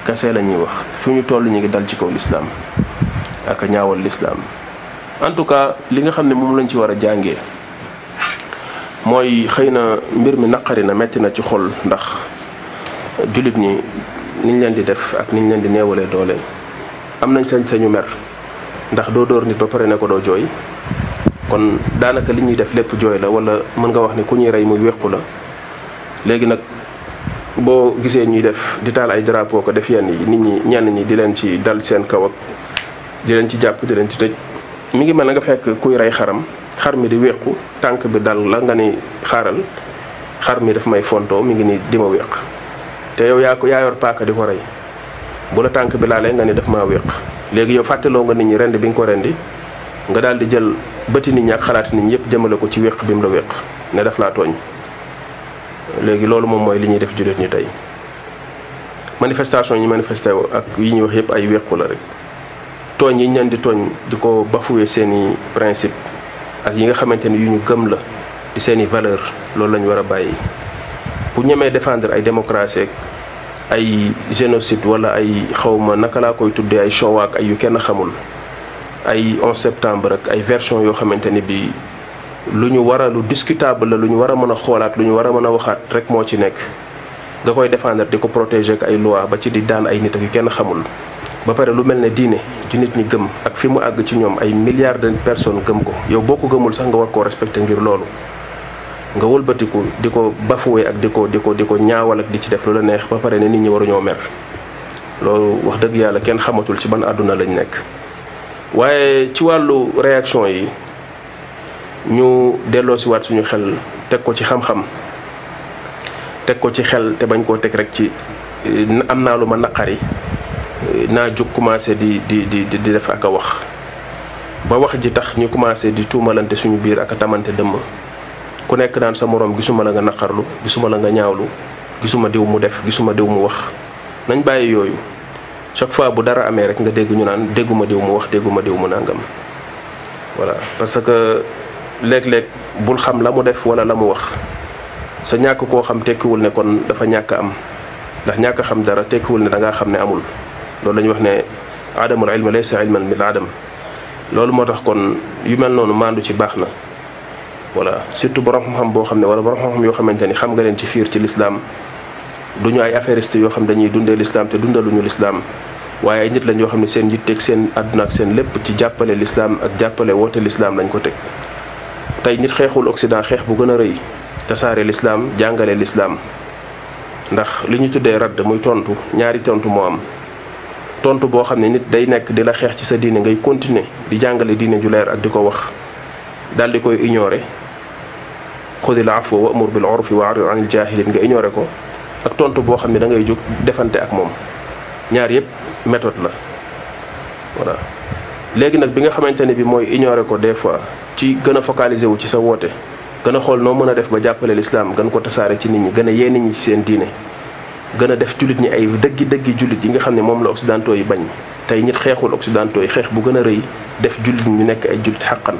kase la ñuy wax fu ñu toll ñu ngi dal ci kaw l'islam ak ñaawal l'islam en tout cas li nga xam ne moom lañ ci war a jàngee mooy xëy na mbir mi naqari na metti na ci xol ndax jullit ñi niñ leen di def ak niñ leen di neewalee doole am nañ sañ-sañu mer ndax doo dóor nit ba pare ne ko doo jooy kon daanaka li ñuy def lépp jooy la wala mën nga wax ni ku ñuy rey muy wequ la léegi nag boo gisee ñuy def di taal ay drapeau ko def yenn yi nit ñi ñenn ñi di leen ci dal seen kaw ak di leen ci jàpp di leen ci tëj mi ngi mel na nga fekk kuy rey xaram xar mi di wequ tànk bi dal la nga ni xaaral xar mi daf may fontoo mi ngi ni di ma weq te yow yaa yor paaka di ko rey bu la tànk bi laalee nga ni daf maa weq léegi yow fàttaloo nga nit ñi rendi bi nga ko rendi nga daal di jël bëti nit ñi ak xalaati nit ñi yëpp jëmale ko ci weq bi mu la weq ne daf laa tooñ léegi loolu moom mooy li ñuy def jullit ñi tey manifestation yi manifesté ak yi ñuy wax yëpp ay wequ la rek tooñ yi ñu leen di tooñ di ko bafoué seeni principe ak yi nga xamante ni yu ñu gëm la di seeni valeur loolu la ñu war a bàyyi bu ñemee défendre ay démocratie ay génocide wala ay xawma naka laa koy tuddee ay Shoah ak ay yu kenn xamul ay 11 septembre ak ay version yoo xamante ni bi lu ñu war a lu discutable la lu ñu war a mën a xoolaat lu ñu war a mën a waxaat rek moo ci nekk nga koy défendre di ko protéger ak ay loi ba ci di daan ay nit ak yu kenn xamul ba pare lu mel ne diine ju nit ñi gëm ak fi mu àgg ci ñoom ay milliards de personnes gëm ko yow boo ko gëmul sax nga war koo respecter ngir loolu nga wëlbatiku di ko bafoué ak di ko ñaawal ak di ci def lu la neex ba pare ne nit ñi waruñoo mer loolu wax dëgg yàlla kenn xamatul ci ban àdduna lañ nekk waaye ci wàllu réaction yi ñu delloo si waat suñu xel teg ko ci xam-xam, teg ko ci xel te bañ koo teg rek ci am naa lu ma naqari naa jóg commencé di def ak a wax ba wax ji tax ñu commencé di tuumalante suñu biir ak a tamante dëmm, ku nekk naan sa moroom gisuma la nga naqarlu, gisuma la nga ñaawlu, gisuma diw mu def, gisuma diw mu wax. nañ bàyyi yooyu. chaque fois bu dara amee rek nga dégg ñu naan dégguma diw mu wax, dégguma diw mu nangam. voilà parce que léeg-léeg bul xam la mu def wala la mu wax, sa ñàkk koo xam tekkiwul ne kon dafa ñàkk am, ndax ñàkk xam dara tekkiwul ne da ngaa xam ne amul. loolu la ñuy wax ne adamul ilmi laysa ilman bil adam. loolu moo tax kon yu mel noonu maandu ci baax na. voilà surtout borom xam-xam boo xam ne wala borom xam-xam yoo xamante ni xam nga leen ci fiir ci l'islam, du ñu ay affairiste yoo xam dañuy dundee l'islam te dundaluñu l'islam, waaye ay nit lañ yoo xam ne seen yitteeg seen àdduna ak seen lépp ci jàppale l'islam ak jàppale woote l'islam lañ ko teg. tey nit xeexul Occident xeex bu gën a rëy tasaare l'islam, jàngale l'islam, ndax li ñu tuddee radd muy tontu, ñaari tontu moo am. tontu boo xam ne nit day nekk di la xeex ci sa diine ngay continuer di jàngale diine ju leer ak di ko wax, daal di koy ignorer. xudil afwa wa amur bil urfi wa arid anil jahilin, nga ignorer ko. ak tontu boo xam ne da ngay jóg defante ak moom. ñaar yëpp méthode la. voilà léegi nag bi nga xamante ne bi mooy ignorer ko des fois ci gën a focaliser wu ci sa woote, gën a xool noo mën a def ba jàppale l'islam, gën ko tasaare ci nit ñi, gën a yee nit ñi ci seen diine, gën a def jullit ñi ay dëggi jullit yi nga xam ne moom la occidentaux yi bañ. tey nit xeexul occidentaux yi xeex bu gën a rëy def jullit ñu nekk ay jullit xàqan.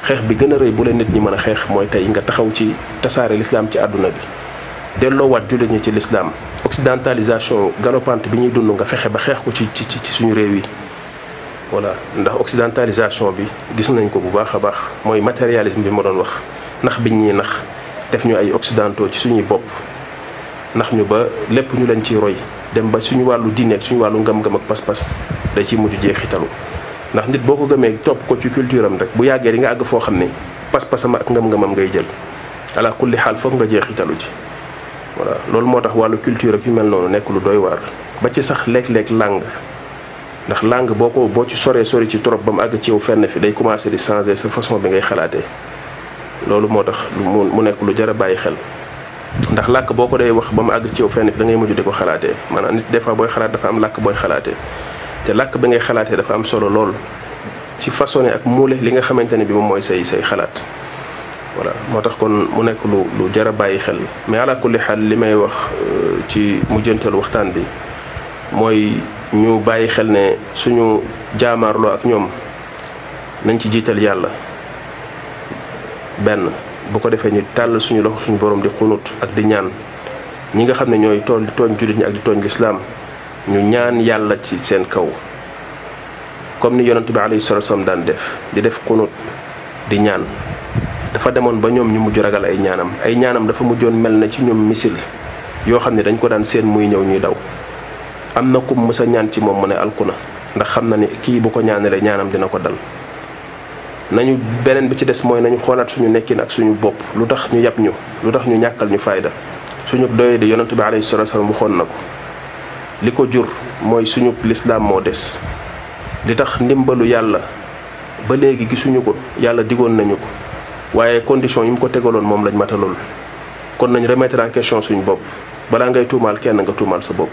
xeex bi gën a rëy bu leen nit ñi mën a xeex mooy tey nga taxaw ci tasaare l'islam ci àdduna bi, delloowaat jullit ñi ci l'islam. occidentalisation galopante bi ñuy dund nga fexe ba xeex ko ci suñu réew yi. voilà ndax occidentalisation bi gis nañ ko bu baax a baax, mooy matérialisme bi ma doon wax, nax biñ ñuy nax def ñu ay occidentaux ci suñuy bopp, nax ñu ba lépp ñu leen ciy roy, dem ba suñu wàllu diine ak suñu wàllu ngëm-ngëm ak pas-pas da ciy mujj jeexitalu. ndax nit boo ko gëmee topp ko ci culture am rek bu yàggee di nga àgg foo xam ne pas-pasam ak ngëm-ngëmam ngay jël, ala kulli xaal foog nga jeexitalu ci. voilà loolu moo tax wàllu culture ak yu mel noonu nekk lu doy waar. ba ci sax léeg-léeg langue, ndax langue boo ci sori ci trop ba mu àgg ci yow fenn fi day commencer di changer sa façon bi ngay xalaatee. loolu moo tax mu nekk lu jar a bàyyi xel, ndax làkk boo ko dee wax ba mu àgg ci yow fenn fi da ngay mujj di ko xalaatee. maanaam nit des fois booy xalaat dafa am làkk booy xalaatee, te làkk bi ngay xalaatee dafa am solo lool ci façonné ak muule li nga xamante ne bi moom mooy say xalaat. voilà moo tax kon mu nekk lu jar a bàyyi xel. mais ala kulli xaal li may wax ci mujjantal waxtaan bi mooy ñu bàyyi xel ne suñu jaamaarloo ak ñoom nañ ci jiital yàlla benn, bu ko defee ñu tàll suñu loxo suñu borom di xunut ak di ñaan ñi nga xam ne ñooy tooñ jullit ñi ak di tooñ lislaam, ñu ñaan yàlla ci seen kaw comme ni yonent bi alayhi salatu wasallam daan def, di def xunut di ñaan. dafa demoon ba ñoom ñu mujj ragal ay ñaanam dafa mujjoon mel na ci ñoom misil yoo xam ne dañ ko daan seen muy ñëw ñuy daw. am na ku mës a ñaan ci moom mu ne alku na, ndax xam na ni kii bu ko ñaanalee ñaanam dina ko dal. nañu beneen bi ci des mooy nañu xoolaat suñu nekkin ak suñu bopp, lu tax ñu yab ñu, lu tax ñu ñàkkal ñu fayda. suñu doyee di yonent bi alayhi salatu wasallam waxoon na ko, li ko jur mooy suñu lislaam moo des. li tax ndimbalu yàlla ba léegi gisuñu ko, yàlla digoon nañu ko, waaye condition yi mu ko tegaloon moom lañ matalul. kon nañ remettre en question suñu bopp, balaa ngay tuumaal kenn nga tuumaal sa bopp.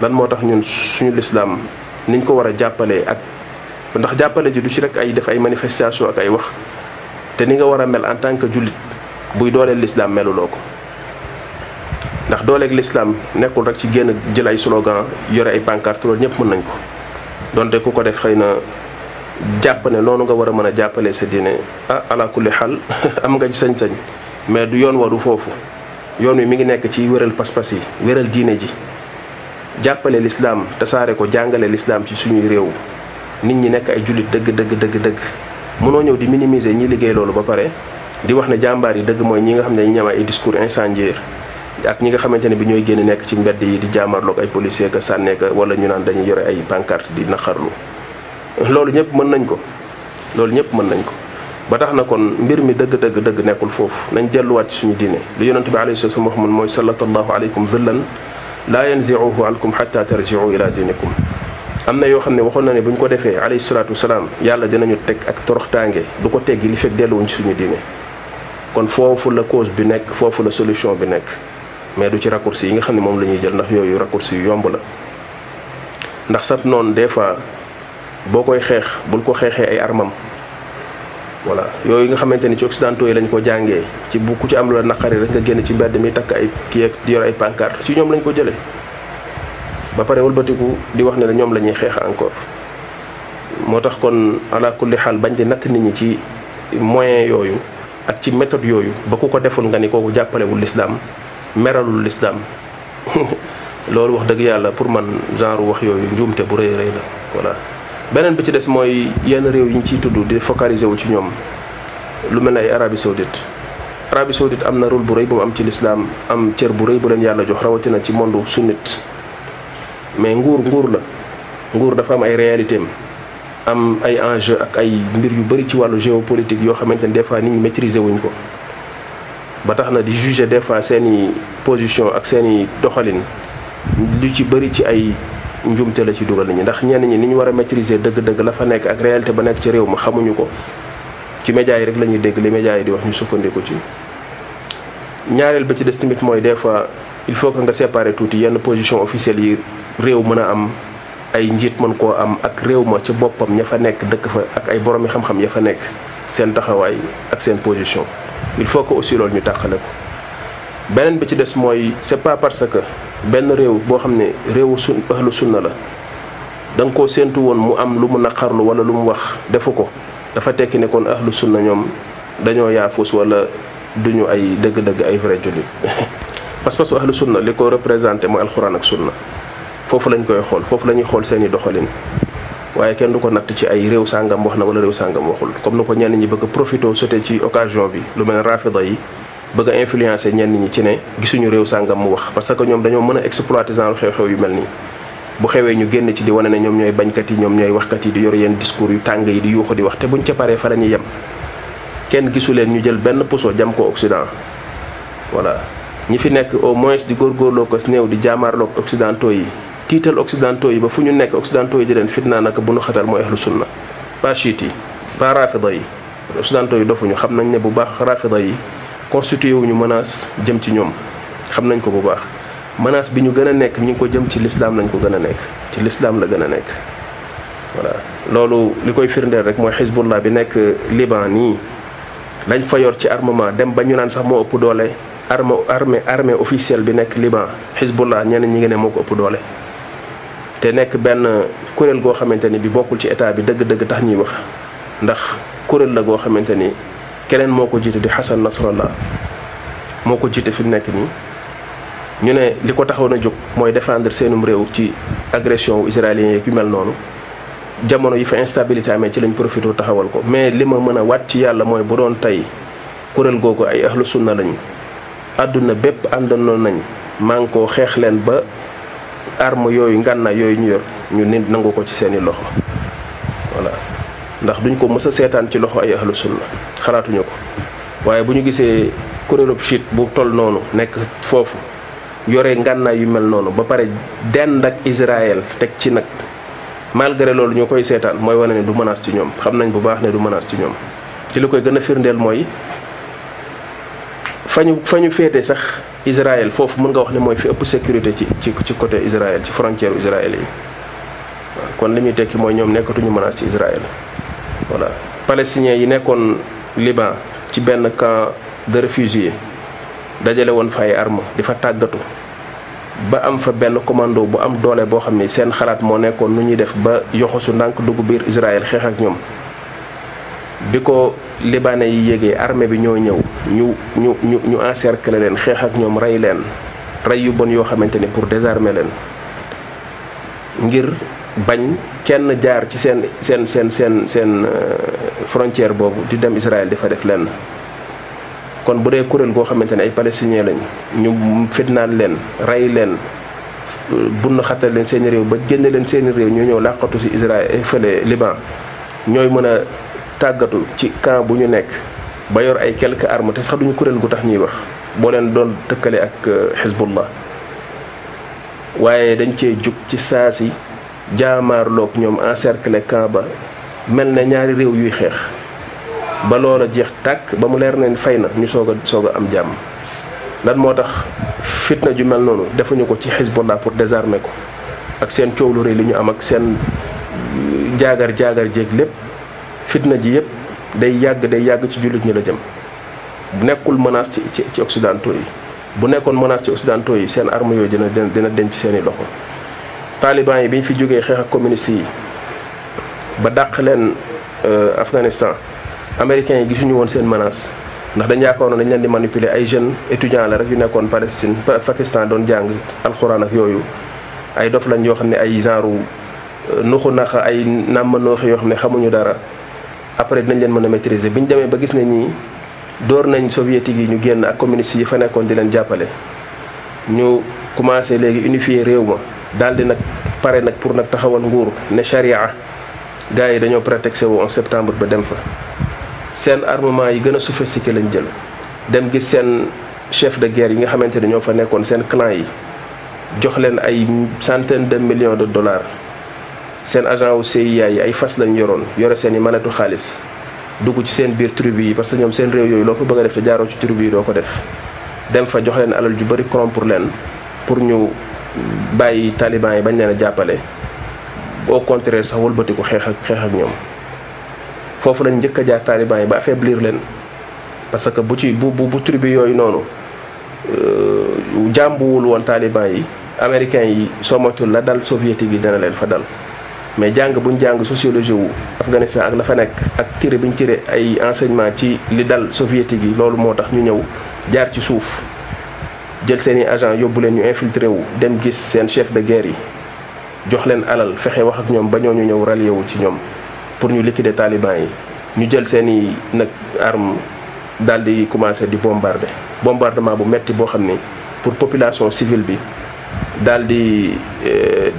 lan moo tax ñun suñu lislaam niñ ko war a jàppalee, ak ndax jàppale ji du ci rek ay def ay manifestation ak ay wax, te ni nga war a mel en tant que jullit buy dooleel lislaam meluloo ko. ndax dooleeg lislaam nekkul rek ci génn jël ay slogan yore ay pancarte, loolu ñëpp mën nañ ko, donte ku ko def xëy na jàpp ne noonu nga war a mën a jàppalee sa diine, ala kulli xaal am nga ci sañ-sañ, mais du yoon waru foofu. yoon wi mi ngi nekk ci wéral pas-pas yi, wéral diine ji, jàppale l'islam, tasaare ko, jàngale l'islam ci suñuy réew, nit ñi nekk ay jullit dëgg. mënoo ñëw di minimiser ñi liggéey loolu ba pare di wax ne jàmbaar yi dëgg mooy ñi nga xam ne dañuy ñam ay discours incendiaire, ak ñi nga xamante ne bi ñooy génn nekk ci mbedd yi di jaamarloog ay policiers ka sànnee ka, wala ñu naan dañuy yore ay pancarte di naqarlu. loolu ñëpp mën nañ ko, ba tax na kon mbir mi dëgg nekkul foofu. nañ delluwaat ci suñu diine. lu yonent bi alayhi salaam wax mooy sallallahu alaykum dhillan laa yanzi'uhu ankum hatta tarji'u ila dinikum. am na yoo xam ne waxoon na ne bu ñu ko defee alayhi salaatu wasalaam yàlla dinañu teg ak toroxtaange du ko teggi li fekk delluwuñ ci suñu diine. kon foofu la cause bi nekk, foofu la solution bi nekk, mais du ci raccourci yi nga xam ne moom la ñuy jël, ndax yooyu raccourci yu yomb la. ndax sax noonu des fois boo koy xeex bul ko xeexee ay armam. voilà yooyu nga xamante ni ci occidentaux yi lañ ko jàngee ci bu ku ci am lu la naqari rek nga génn ci mbedd mi takk ay kii ak di yor ay pancarte ci ñoom lañ ko jëlee ba pare wëlbatiku di wax ne la ñoom la ñuy xeex encore. moo tax kon ala kulli xaal bañ di natt nit ñi ci moyen yooyu ak ci méthode yooyu ba ku ko deful nga ni kooku jàppalewul l'islam, meralul l'islam loolu wax dëgg yàlla pour man genre wax yooyu njuumte bu rëy rëy la. voilà beneen bi ci des mooy yenn réew yi ñu ciy tudd di focaliser wu ci ñoom lu mel ne ay Arabie Saoudite. Arabie Saoudite am na rôle bu rëy bu mu am ci l'islam, am cër bu rëy bu leen yàlla jox rawatina ci monde sunnite. mais nguur la, nguur dafa am ay réalité am ay enjeu ak ay mbir yu bëri ci wàllu géopolitique yoo xamante ne des fois nit ñi maîtriser wuñ ko ba tax na di juger des fois seeni position ak seeni doxalin lu ci bëri ci ay njumte la ci dugal nit ñi. ndax ñenn ñi ni ñu war a maîtriser dëgg-dëgg la fa nekk ak réalité ba nekk ci réew ma xamuñu ko, ci médias yi rek la ñuy dégg li médias yi di wax ñu sukkandiku ci. ñaareel ba ci des tamit mooy des fois il faut que nga séparer tuuti yenn position officielle yi réew mën a am, ay njiit mën koo am, ak réew ma ci boppam ña fa nekk dëkk fa ak ay boromi xam-xam ya fa nekk seen taxawaay ak seen position. il faut que aussi loolu ñu tàqale ko. beneen bi ci des mooy c'est pas parce que benn réew boo xam ne réewu ahlu sunna la da nga koo séentu woon mu am lu mu naqarlu wala lu mu wax defu ko dafa tekki ne kon ahlu sunna ñoom dañoo yaafus wala duñu ay dëgg-dëgg ay vrai jullit. parce que ahlu sunna li ko représenté mooy alxuraan ak sunna. foofu lañ koy xool, foofu la ñuy xool seeni doxalin waaye kenn du ko natt ci ay réew sàngam wax na wala réew sàngam waxul. comme ni ko ñenn ñi bëgg a profité sauté ci occasion bi lu mel ne rafida yi bëgg a influencer ñenn ñi ci ne gisuñu réew sàngam mu wax. parce que ñoom dañoo mën a exploiter genre xew-xew yu mel nii bu xewee ñu génn ci di wane ne ñoom ñooy bañkat yi, ñoom ñooy waxkat yi, di yor yenn discours yu tàng yi di yuuxu di wax te buñ ca paree fa la ñuy yem. kenn gisu leen ñu jël benn puso jam ko Occident. voilà ñi fi nekk au moins di góorgóorloo ko néew di jaamaarloo ko occidentaux yi, tiital occidentaux yi ba fu ñu nekk occidentaux yi di leen fitnaa naka bu nu xatal mooy ahlu sunna, pas chiite yi, pas rafida yi. occidentaux yi dofuñu, xam nañ ne bu baax rafida yi constitué wuñu menace jëm ci ñoom, xam nañ ko bu baax. menace bi ñu gën a nekk ñu ngi ko jëm ci l'islam lañ ko gën a nekk, ci l'islam la gën a nekk. voilà loolu li koy firndeel rek mooy Hezbollah bi nekk Liban nii lañ fa yor ci armement dem ba ñu naan sax moo ëpp doole armée officielle bi nekk Liban. Hezbollah ñenn ñi ngi ne moo ko ëpp doole te nekk benn kuréel goo xamante ni bi bokkul ci état bi dëgg-dëgg tax ñuy wax, ndax kuréel la goo xamante ni keneen moo ko jiite di Hassan Nasrallah moo ko jiite fi mu nekk nii. ñu ne li ko taxaw na jóg mooy défendre seenum réew ci agression wu israélien yeeg yu mel noonu. jamono yi fa instabilité amee ci lañ profité taxawal ko. mais li ma mën a waat ci yàlla mooy bu doon tey kuréel googu ay ahlu sunna lañ, àdduna bépp àndandoo nañ maa ngi ko xeex leen ba arme yooyu ngànnaay yooyu ñu yor ñu nit nangu ko ci seeni loxo. voilà ndax duñ ko mës a seetaan ci loxo ay ahlu sunna, xalaatuñu ko. waaye bu ñu gisee kuréelub chiite bu toll noonu nekk foofu yore ngànnaay yu mel noonu ba pare dend ak Israël teg ci nag, malgré loolu ñu koy seetaan mooy wane ne du menace ci ñoom. xam nañ bu baax ne du menace ci ñoom. ci li koy gën a firndeel mooy fa ñu féete sax Israël foofu mën nga wax ne mooy fi ëpp sécurité ci côté Israël, ci frontière Israël yi. waaw kon li muy tekki mooy ñoom nekkatuñu menace ci Israël. voilà palestiniens yi nekkoon Liban ci benn camp de réfugiés dajale woon fa ay armes di fa tàggatu ba am fa benn commando bu am doole boo xam ni seen xalaat moo nekkoon nu ñuy def ba yoxosu ndànk dugg biir Israël xeex ak ñoom. bi ko libanais yi yégee armée bi ñoo ñëw ñu encercler leen xeex ak ñoom rey leen rey yu bon yoo xamante ni pour désarmer leen ngir bañ kenn jaar ci seen frontière boobu di dem Israël di fa def lenn. kon bu dee kuréel goo xamante ne ay palestiniens lañ ñu fitnaan leen rey leen bunn xatal leen seeni réew ba génne leen seeni réew ñu ñëw làqatu ci Israël fële Liban ñooy mën a tàggatu ci camp bu ñu nekk ba yor ay quelques armes te sax duñu kuréel gu tax ñuy wax boo leen doon tëkkale ak Hezbollah. waaye dañ cee jug ci saasi jaamaarloog ñoom encercler camp ba mel ne ñaari réew yuy xeex ba loola jeex tàkk ba mu leer na fay na ñu soog a am jàmm. lan moo tax fitna ju mel noonu defuñu ko ci Hezbollah pour désarmer ko ak seen coow lu rëy li ñu am ak seen jaagar jéeg lépp fitna ji yëpp day yàgg ci jullit ñi la jëm. bu nekkul menace ci occidentaux yi bu nekkoon menace ci occidentaux yi seen armes yooyu dina denc seeni loxo. taliban yi bi ñu fi jógee xeex ak communistes yi ba dàq leen Afghanistan américains yi gisuñu woon seen menace ndax dañ yaakaaroon dañ leen di manipuler ay jeunes étudiants la rek yu nekkoon Pakistan doon jàng alxuraan ak yooyu ay dof lañ yoo xam ne ay genre nuxu naxa ay nàmm nooxi yoo xam ne xamuñu dara après dinañ leen mën a maîtriser bi ñu demee ba gis ne ñii door nañ soviétique yi ñu génn ak communistes yi fa nekkoon di leen jàppale ñu commencé léegi unifier réew ma daal di nag pare nag pour nag taxawal nguur ne charia gars yi dañoo prétexté wu 11 septembre ba dem fa seen armement yi gën a sophistiqué lañ jël dem gis seen chef de guerre yi nga xamante ne ñoo fa nekkoon seen clan yi jox leen ay centaine de millions de dollars seen agent wu CIA yi ay fas lañ yoroon yore seen i manetu xaalis dugg ci seen biir tribu yi parce que ñoom seen réew yooyu loo fa bëgg a def te jaaroo ci tribu yi doo ko def dem fa jox leen alal ju bëri corrompre leen pour ñu bàyyi taliban yi bañ leen a jàppale au contraire sax wëlbatiku xeex ak ñoom foofu lañ njëkk a jaar taliban yi ba affaiblir leen parce que bu tribu yooyu noonu jàmbuwul woon taliban yi américains yi soo moytul la dal soviétique yi dana leen fa dal mais jàng buñ jàng sociologie wu Afghanistan ak la fa nekk ak tiré biñ tiré ay enseignement ci li dal soviétique yi loolu moo tax ñu ñëw jaar ci suuf jël seeni agent yóbbu leen ñu infiltré wu dem gis seen chef de guerre yi jox leen alal fexe wax ak ñoom ba ñoo ñu ñëw rallié wu ci ñoom pour ñu liquider taliban yi ñu jël seeni nag arme daal di commencé di bombardement bu metti boo xam ni pour population civile bi daal di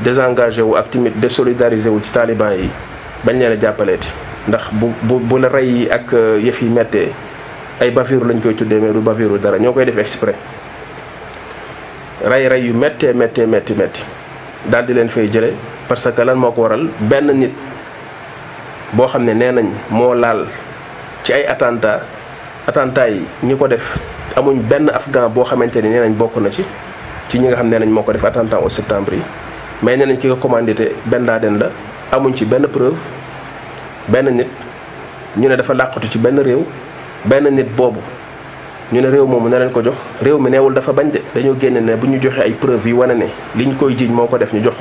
désengagé wu ak tamit désolidarisé wu ci taliban yi bañ leen a jàppaleeti ndax bu la rey yi ak yëf yi méttee ay bavure lañ koy tuddee mais du bavure dara ñoo koy def exprès rey yu méttee métti daal di leen fay jële parce que lan moo ko waral benn nit boo xam ne nee nañ moo laal ci ay attentat yi ñi ko def amuñ benn afghan boo xamante ni nee nañ bokk na ci ñi nga xam ne nañ moo ko def attentat au septembre yi mais nee nañ ki ko commandité Ben Laden la amuñ ci benn preuve benn nit ñu ne dafa làqatu ci benn réew benn nit boobu ñu ne réew moomu ne leen ko jox réew mi neewul dafa bañ de dañoo génne ne bu ñu joxee ay preuve yi wane ne liñ koy jiiñ moo ko def ñu jox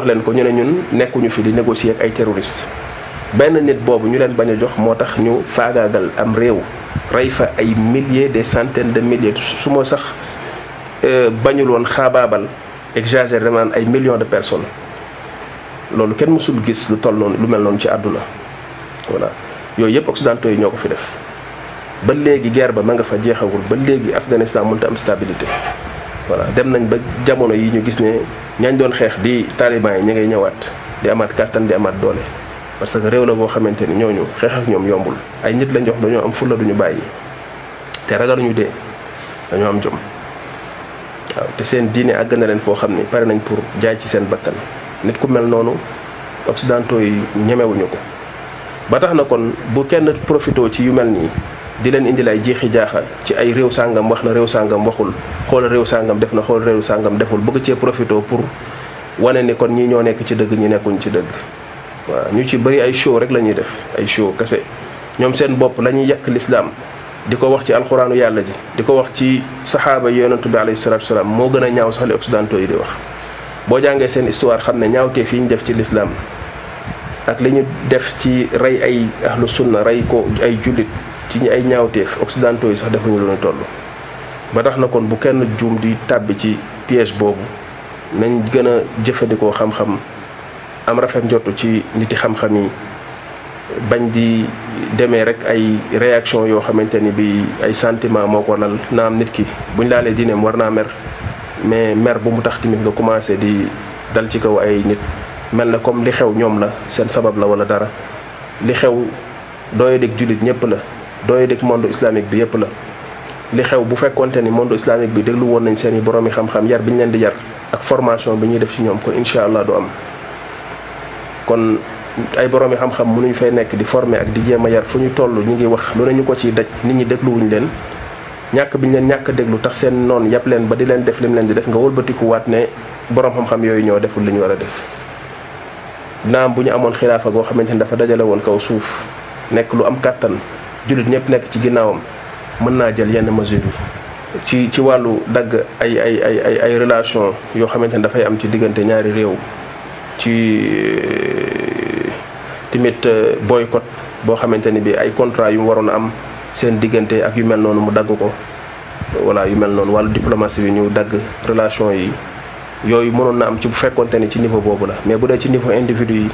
leen ko ñu ne ñun nekkuñu fi di négocier ak ay terroristes benn nit boobu ñu leen bañ a jox moo tax ñu faagaagal am réew rey fa ay milliers des centaines de milliers su ma sax bañul woon xaabaabal exagéré naan ay millions de personnes loolu kenn mësul gis lu toll noonu lu mel noonu ci àdduna voilà yooyu yëpp occidentaux yi ñoo ko fi def ba léegi guerre ba ma nga fa jeexagul ba léegi Afghanistan mënut a am stabilité voilà dem nañ ba jamono yi ñu gis ne ñañ doon xeex di taliban yi ñu ngay ñëwaat di amaat kàttan di amaat doole parce que réew la boo xamante ni ñooñu xeex ak ñoom yombul ay nit lañ jox dañoo am fulla duñu bàyyi te ragaluñu dee dañoo am jom waaw te seen diine àgg na leen foo xam ni pare nañ pour jaay ci seen bakkan nit ku mel noonu occidentaux yi ñemewuñu ko ba tax na kon bu kenn profité ci yu mel nii di leen indil ay jeexi jaaxa ci ay réew sàngam wax na réew sàngam waxul xool réew sàngam def na xool réew sàngam deful bëgg cee profité pour wane ni kon ñii ñoo nekk ci dëgg ñi nekkuñ ci dëgg waaw ñu ci bëri ay show rek la ñuy def ay show kese ñoom seen bopp la ñuy yàq lislaam di ko wax ci alxuraanu yàlla ji di ko wax ci saxaaba yi yonentu bi alayhi salaatu wasalaam moo gën a ñaaw sax li occidentaux yi di wax boo jàngee seen histoire xam ne ñaawtee fii ñu def ci lislaam ak li ñu def ci rey ay ahlu sunna rey ko ay jullit ci ay ñaawteef occidentaux yi sax defuñu lu ñu toll ba tax na kon bu kenn juum di tàbbi ci piège boobu nañ gën a jëfandikoo xam-xam am rafet njottu ci niti xam-xam yi bañ di demee rek ay réaction yoo xamante ni bi ay sentiment moo ko lal naam nit ki buñ laalee diineem war naa mer mais mer bu mu tax tamit nga commencé di dal ci kaw ay nit mel na comme li xew ñoom la seen sabab la wala dara li xew dooye dég jullit ñëpp la dooye dég monde islamique bi yëpp la li xew bu fekkonte ni monde islamique bi déglu woon nañ seen i boroomi xam-xam yar bi ñu leen di yar ak formation bi ñuy def ci ñoom kon incha allah du am kon ay boroomi xam-xam mënuñ fay nekk di former ak di jéem a yar fu ñu toll ñu ngi wax lu ne ñu ko ciy daj nit ñi dégluwuñ leen ñàkk bi ñu leen ñàkk déglu tax seen noonu yàpp leen ba di leen def lim leen di def nga wëlbatikuwaat ne boroom xam-xam yooyu ñoo deful li ñu war a def. naam bu ñu amoon xilaafa goo xamante ni dafa dajale woon kaw suuf nekk lu am kàttan jullit ñëpp nekk ci ginnaawam mën naa jël yenn mesures yi ci wàllu dagg ay relation yoo xamante ni dafay am ci diggante ñaari réew ci tamit boycott boo xamante ni bi ay contrat yu mu waroon a am seen diggante ak yu mel noonu mu dagg ko voilà yu mel noonu wàllu diplomatie bi ñu dagg relation yi yooyu mënoon na am ci bu fekkonte ni ci niveau boobu la mais bu dee ci niveau individu yi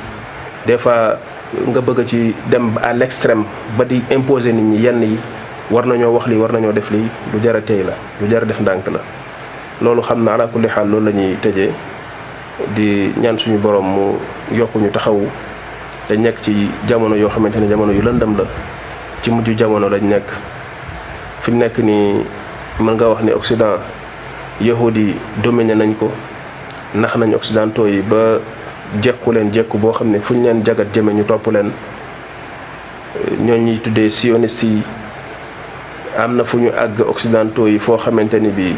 des fois nga bëgg ci dem à l'extrême ba di imposer nit ñi yenn yi war nañoo wax lii war nañoo def lii lu jar a tey la lu jar a def ndànk la loolu xam na ala kulli xaal loolu la ñuy tëjee di ñaan suñu borom mu yokkuñu taxawu te nekk ci jamono yoo xamante ne jamono yu lëndëm la ci mujj jamono lañ nekk fi mu nekk nii mën nga wax ni Occident yahudi dominé nañ ko nax nañ occidentaux yi ba jekku leen jekku boo xam ne fu ñu leen jagat jëme ñu topp leen ñoo ñuy tuddee sioniste yi am na fu ñu àgg occidentaux yi foo xamante ni bi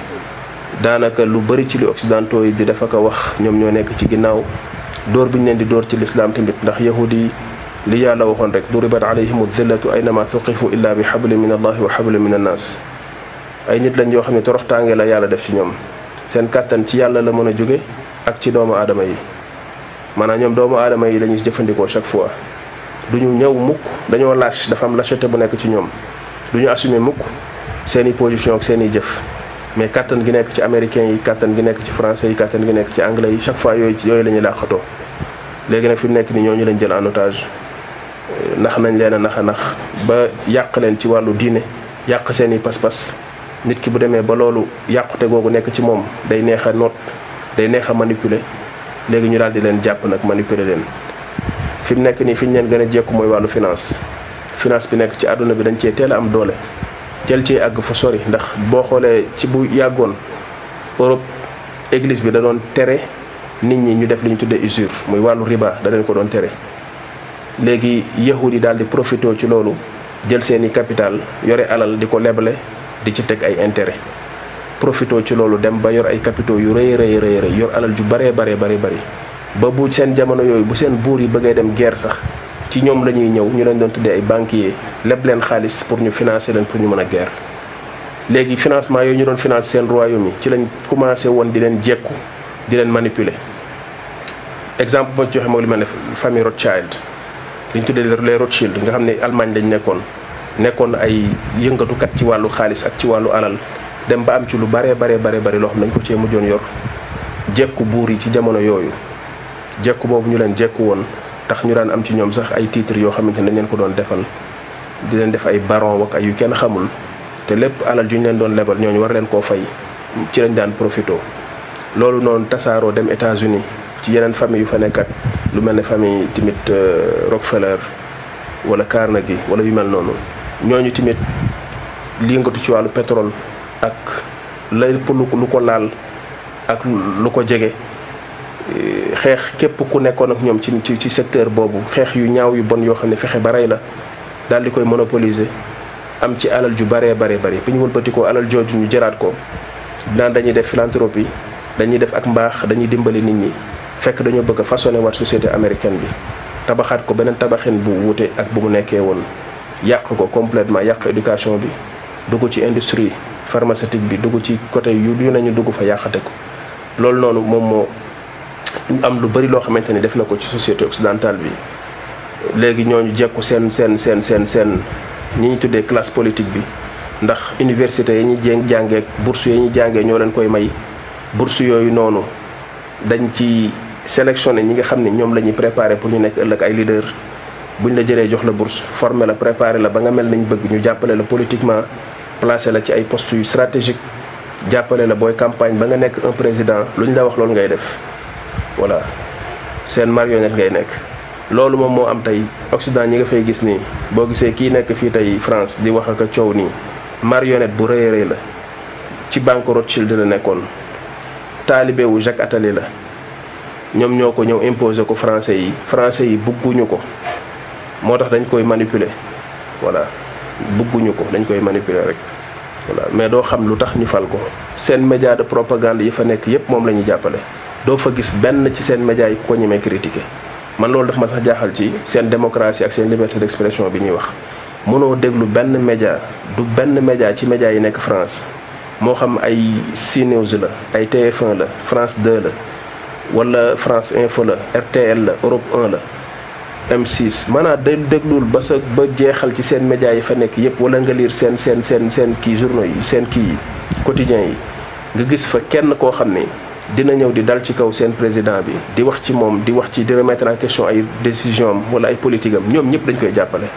daanaka lu bari ci li occidentaux yi di dafa ko wax ñoom ñoo nekk ci ginnaaw dóor bi ñu leen di dóor ci lislaam tamit ndax yahudi yi li yàlla waxoon rek duribat alayhimu dhillatu aynama thuqifu illa bi hablin min allahi wa hablin min annas ay nit lañ yoo xam ne toroxtaange la yàlla def ci ñoom seen kàttan ci yàlla la mën a jóge ak ci doomu aadama yi maanaam ñoom doomu aadama yi lañuy jëfandikoo chaque fois duñu ñëw mukk dañoo lâche dafa am lâcheté bu nekk ci ñoom duñu assumer mukk seeni position ak seeni jëf mais kàttan gi nekk ci américains yi kàttan gi nekk ci français yi kàttan gi nekk ci anglais yi chaque fois yooyu la ñuy làqatoo léegi nag fi mu nekk ni ñooñu lañ jël en otage nax nañ leen a nax a nax ba yàq leen ci wàllu diine yàq seeni pas-pas nit ki bu demee ba loolu yàqute googu nekk ci moom day neex a noot day neex a manipuler léegi ñu daal di leen jàpp nag manipuler leen fi mu nekk nii fi ñu leen gën a jekku mooy wàllu finance bi nekk ci àdduna bi dañ cee teel a am doole teel cee àgg fu sori ndax boo xoolee ci bu yàggoon Europe église bi da doon tere nit ñi ñu def li ñu tuddee usure muy wàllu riba da leen ko doon tere léegi yahudi yi daal di profité ci loolu jël seeni capital yore alal di ko leble di ci teg ay intérêt profité ci loolu dem ba yor ay capitaux yu rëy rëy yor alal ju bari ba bu seen jamono yooyu bu seen buur yi bëggee dem guerre sax ci ñoom la ñuy ñëw ñu leen doon tuddee ay banquier leb leen xaalis pour ñu financer leen pour ñu mën a guerre léegi financement yooyu ñu doon financer seen royaume yi ci lañ commencé woon di leen jekku di leen manipuler exemple ba joxe moo li mel ne famille Rothschild li ñu tuddee les Rothschild nga xam ne Allemagne lañ nekkoon ay yëngatukat ci wàllu xaalis ak ci wàllu alal dem ba am ci lu bare loo xam nañ ko cee mujjoon yor jekku buur yi ci jamono yooyu jekku boobu ñu leen jekku woon tax ñu daan am ci ñoom sax ay titres yoo xamante ne dañ leen ko doon defal di leen def ay baron wak ay yu kenn xamul te lépp alal ju ñu leen doon lebal ñooñu war leen koo fay ci lañ daan profité loolu noonu tasaaroo dem États-Unis ci yeneen famille yu fa nekkat lu mel ne famille tamit Rockefeller wala Carnegie wala yu mel noonu ñooñu tamit li yëngatu ci wàllu pétrole ak lépp lu ko laal ak lu ko jege xeex képp ku nekkoon ak ñoom ci secteur boobu xeex yu ñaaw yu bon yoo xam ne fexe ba rey la daal di koy monopoliser am ci alal ju bari bi ñu wëlbatikoo alal jooju ñu jëraat ko naan dañuy def philanthropie dañuy def ak mbaax dañuy dimbali nit ñi fekk dañoo bëgg a façonné waat société américaine bi tabaxaat ko beneen tabaxin bu wute ak bu mu nekkee woon yàq ko complètement yàq éducation bi dugg ci industrie pharmaceutique bi dugg ci côté yu nañu dugg fa yàqate ko loolu noonu moom moo am lu bari loo xamante ni def na ko ci société occidentale bi léegi ñooñu jekku seen ñi ñu tuddee classe politique bi ndax université yi ñuy jàngee bourse yi ñuy jàngee ñoo leen koy may bourse yooyu noonu dañ ci sélectionné ñi nga xam ne ñoom la ñuy préparé pour ñu nekk ëllëg ay leader buñ la jëlee jox la bourse formé la préparé la ba nga mel nañ bëgg ñu jàppale la politiquement placé la ci ay postes yu stratégique jàppale la booy campagne ba nga nekk un président lu ñu la wax loolu ngay def voilà seen marionnette ngay nekk loolu moom moo am tey Occident ñi nga fay gis nii boo gisee kii nekk fii tey France di wax ak a coow nii marionnette bu rëy a rëy la ci banque Rothschild la nekkoon taalibe wu Jacques Attali la ñoom ñoo ko ñëw imposer ko français yi bugguñu ko moo tax dañ koy manipuler voilà bugguñu ko dañ koy manipuler rek voilà mais doo xam lu tax ñu fal ko seen média de propagande yi fa nekk yépp moom la ñuy jàppale doo fa gis benn ci seen média yi ko ñemee critiquer man loolu daf ma sax jaaxal ci seen démocratie ak seen liberté d'expression bi ñuy wax mënoo déglu benn média du benn média ci média yi nekk France moo xam ay CNews la ay TF1 la France 2 la wala France Info la RTL la Europe 1 la M6 maanaam déglul ba jeexal ci seen média yi fa nekk yépp wala nga lire seen kii journaux yi seen kii quotidiens yi nga gis fa kenn koo xam ne dina ñëw di dal ci kaw seen président bi di wax ci moom di remettre en question ay décision am wala ay politique am ñoom ñëpp dañ koy jàppale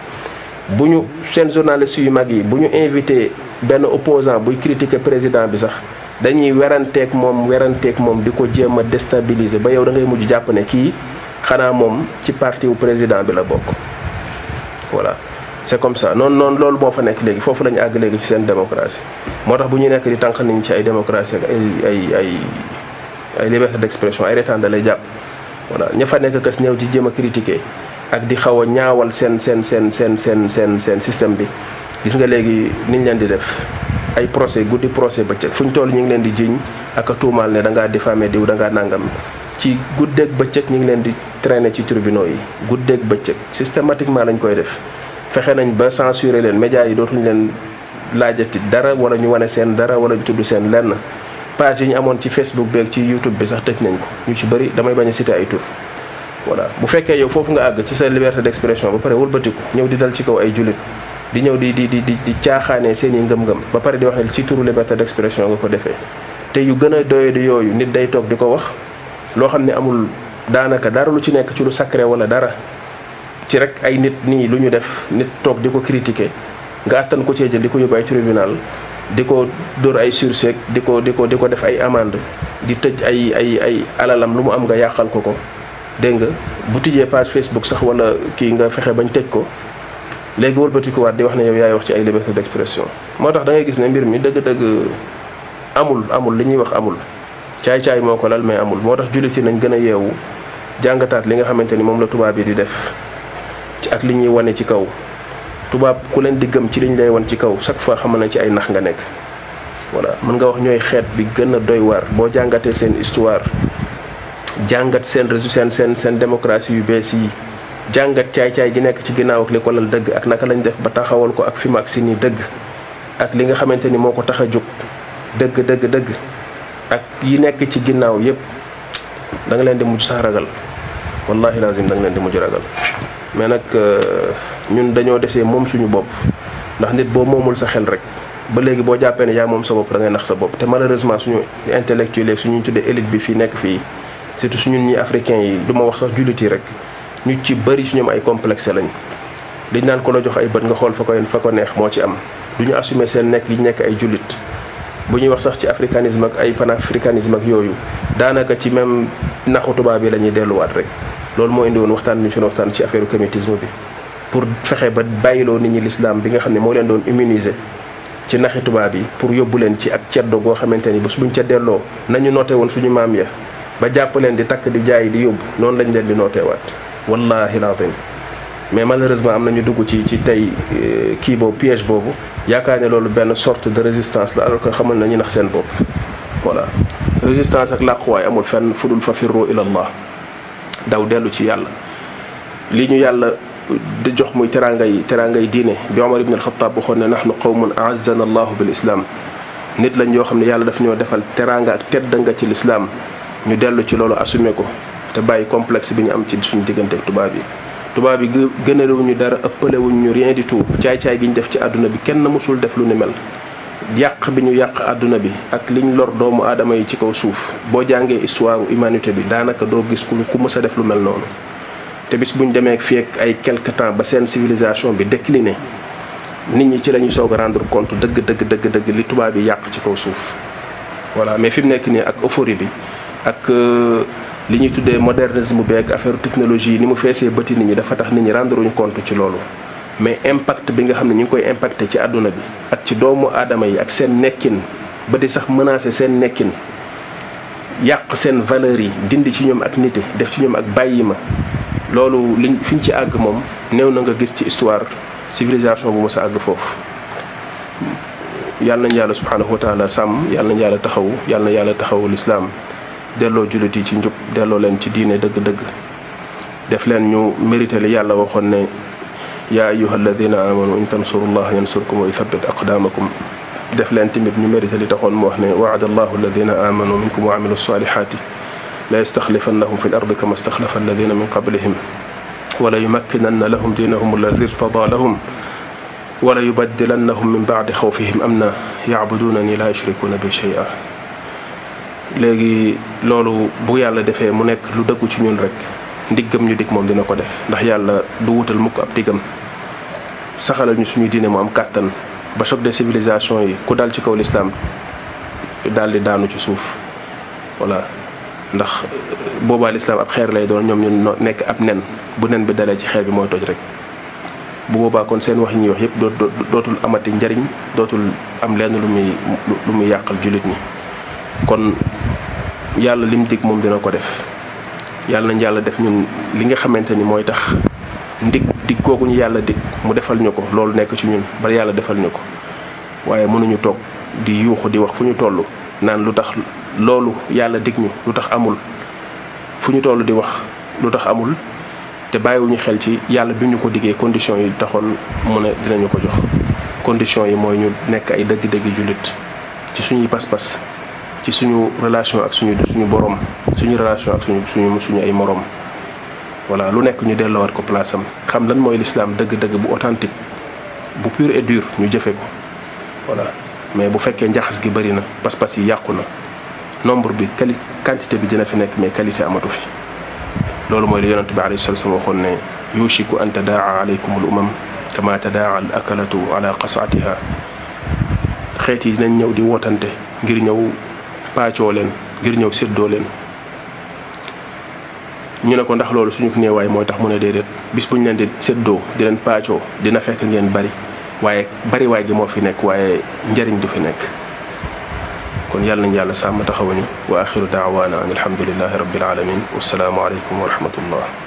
bu ñu seen journaliste yu mag yi bu ñu invité benn opposant buy critiquer président bi sax dañuy weranteeg moom di ko jéem a déstabiliser ba yow da ngay mujj jàpp ne kii xanaa moom ci parti wu président bi la bokk voilà c'est comme ça noonu loolu moo fa nekk léegi foofu la ñu àgg léegi ci seen démocratie moo tax bu ñuy nekk di tànq niñ ci ay démocratie ak ay liberté d'expression ay retaan da lay jàpp voilà ña fa nekk kës néew ci jéem a critiquer ak di xaw a ñaawal seen système bi gis nga léegi niñ leen di def ay procès guddi procès bëccëg fu ñu toll ñu ngi leen di jiiñ ak a tuumaal ne da ngaa diffamer diw da ngaa nangam ci guddeeg bëccëg ñu ngi leen di traîner ci tribunaux yi guddeeg bëccëg systématiquement lañ koy def fexe nañ ba censurer leen médias yi dootuñu leen laajati dara wala ñu wane seen dara wala ñu tudd seen lenn page yi ñu amoon ci Facebook beeg ci YouTube bi sax tëj nañ ko ñu ci bëri damay bañ a citer ay tur voilà bu fekkee yow foofu nga àgg ci sa liberté d'expression ba pare wëlbatiku ñëw di dal ci kaw ay jullit di ñëw di caaxaanee seen i ngëm-ngëm ba pare di wax ne ci turu liberté d'expression nga ko defee te yu gën a doye di yooyu nit day toog di ko wax loo xam ne amul daanaka dara lu ci nekk ci lu sacré wala dara ci rek ay nit nii lu ñu def nit toog di ko critiquer nga attan ko cee jël di ko yóbbu ay tribunal di ko dóor ay sursis di ko def ay amende di tëj ay alalam lu mu am nga yàqal ko dégg nga bu tijjee page Facebook sax wala kii nga fexe bañ tëj ko léegi wëlbatiku waat di wax ne yow yaay wax ci ay liberté d'expression moo tax da ngay gis ne mbir mi dëgg-dëgg amul li ñuy wax amul caay-caay moo ko lal mais amul moo tax jullit yi nañ gën a yeewu jàngataat li nga xamante ni moom la tubaab yi di def ci ak li ñuy wane ci kaw tubaab ku leen di gëm ci liñ lay wan ci kaw chaque fois xam na ci ay nax nga nekk voilà mën nga wax ñooy xeet bi gën a doy waar boo jàngatee seen histoire jàngat seen démocratie yu bees yi jàngat caay-caay gi nekk ci ginnaaw ak li ko lal dëgg ak naka lañ def ba taxawal ko ak fi mu agsi nii dëgg ak li nga xamante ni moo ko tax a jóg dëgg ak yi nekk ci ginnaaw yépp da nga leen di mujj sax ragal wallahi lazim da nga leen di mujj ragal mais nag ñun dañoo desee moom suñu bopp ndax nit boo moomul sa xel rek ba léegi boo jàppee ne yaa moom sa bopp da ngay nax sa bopp te malheureusement suñu intellectuel yi suñu tuddee élite bi fii nekk fii surtout suñu ñi africains yi du ma wax sax jullit yi rek ñu ci bëri su ñoom ay complexe lañ liñ naan ko la jox ay bët nga xool fa ko neex moo ci am du ñu assumer seen nekk yi nekk ay jullit bu ñuy wax sax ci africanisme ak ay panafricanisme ak yooyu daanaka ci même naxu tubaab bi la ñuy delluwaat rek loolu moo indi woon waxtaan bi ñu fi waxtaan ci affaire kémétisme bi pour fexe ba bàyyiloo nit ñi l'islam bi nga xam ne moo leen doon immuniser ci naxi tubaab yi pour yóbbu leen ci ak ceddo goo xamante ni bés buñ ca delloo nañu noote woon suñu maam ya ba jàpp leen di takk di jaay di yóbbu noonu lañ leen di nooteewaat wallahi lazim mais malheureusement am na ñu dugg ci tey kii boobu piège boobu yaakaar ne loolu benn sorte de résistance la alors que xamal nañu nax seen bopp voilà résistance ak làquwaay amul fenn fudul fa firru ila allah daw dellu ci yàlla li ñu yàlla di jox muy teraangay diine bi Omar ibn al-Khattab waxoon ne nahnu qawmun a'azzana allahu bil islam nit lañ yoo xam ne yàlla daf ñoo defal teraanga ak tedd nga ci l'islam ñu dellu ci loolu assumé ko te bàyyi complexe bi ñu am ci suñu diggante ak tubaab yi gënalewuñu dara ëppalewuñu rien du tout caay-caay gi ñu def ci àdduna bi kenn mësul def lu ni mel yàq bi ñu yàq àdduna bi ak liñ lor doomu aadama yi ci kaw suuf boo jàngee histoire humanité bi daanaka doo gis ku mës a def lu mel noonu te bis buñ demee fii ak ay quelque temps ba seen civilisation bi décliné nit ñi ci la ñuy soog a rendre compte dëgg li tubaab yi yàq ci kaw suuf voilà mais fi mu nekk nii ak euphorie bi ak li ñuy tuddee modernisme beeg affaire technologie ni mu feesee bëti nit ñi dafa tax nit ñi rendre wuñu compte ci loolu mais impact bi nga xam ne ñu ngi koy impacté ci àdduna bi ak ci doomu aadama yi ak seen nekkin ba di sax menacer seen nekkin yàq seen valeurs yi dindi ci ñoom ak nite def ci ñoom ak bàyyi ma loolu liñ fiñ ci àgg moom néew na nga gis ci histoire civilisation bu mës a àgg foofu. yàlla nañ yàlla subhanahu wa taala sàmm yàlla nañ yàlla taxawu yàlla na yàlla taxawu lislaam delloo jullit yi ci njub delloo leen ci diine dëgg-dëgg def leen ñu mérité li yàlla waxoon ne yaa ayyuha alladina amanu in tansurullaha yansurkum wa yuthabbit aqdamakum def leen tamit ñu mérité li taxoon mu wax ne waada allahu alladina amanu minkum wa amilu salihati la yastaxlifannahum fi l ardi kama staxlafa alladina min qablihim wala yumakkinanna lahum diinahum alladi irtada lahum wala yubaddilannahum min baadi xawfihim amna yacbudunani la yushrikuuna bi shay'a léegi loolu bu yàlla defee mu nekk lu dëggu ci ñun rek ndiggam ñu dig moom dina ko def ndax yàlla du wutal mukk ab diggam saxalal ñu suñu diine mu am kàttan ba choc de civilisation yi ku dal ci kaw lislaam daal di daanu ci suuf voilà ndax boobaa lislaam ab xeer lay doon ñoom ñu nekk ab nen bu nen bi dalee ci xeer bi mooy toj rek bu boobaa kon seen wax yi ñuy wax yëpp dootul amati njariñ dootul am lenn lu muy yàqal jullit ñi kon yàlla lim dig moom dina ko def yàlla nañ yàlla def ñun li nga xamante ni mooy tax dig googu ñu yàlla dig mu defal ñu ko loolu nekk ci ñun ba yàlla defal ñu ko waaye mënuñu toog di yuuxu di wax fu ñu toll naan lu tax loolu yàlla dig ñu lu tax amul fu ñu toll di wax lu tax amul te bàyyiwuñu xel ci yàlla bi ñu ko diggee conditions yi taxoon mu ne dinañu ko jox conditions yi mooy ñu nekk ay dëgg-dëgg jullit ci suñuy pas-pas ci suñu relation ak suñu borom suñu relation ak suñu ay morom voilà lu nekk ñu delloowaat ko place am xam lan mooy l'islam dëgg-dëgg bu authentique bu pur et dur ñu jëfe ko voilà mais bu fekkee njaxas gi bëri na pas-pas yi yàqu na nombre bi quantité bi dina fi nekk mais qualité amatu fi loolu mooy li yonent bi alayhi salaatu wa salaam waxoon ne yushiku an tadaa alaykum al umam kama tadaa al akalatu ala qasatiha xeet yi dinañ ñëw di wootante ngir ñëw paacoo leen ngir ñëw séddoo leen ñu ne ko ndax loolu suñu néewaay mooy tax mu ne déedéet bis bu ñu leen di séddoo di leen paacoo dina fekk ngeen bari waaye bariwaay gi moo fi nekk waaye njariñ du fi nekk kon yàlla nañ yàlla sàmm taxawuñu wa axiru daawaana an alhamdulillahi rabbil alamin wassalaamu aleykum wa rahmatullah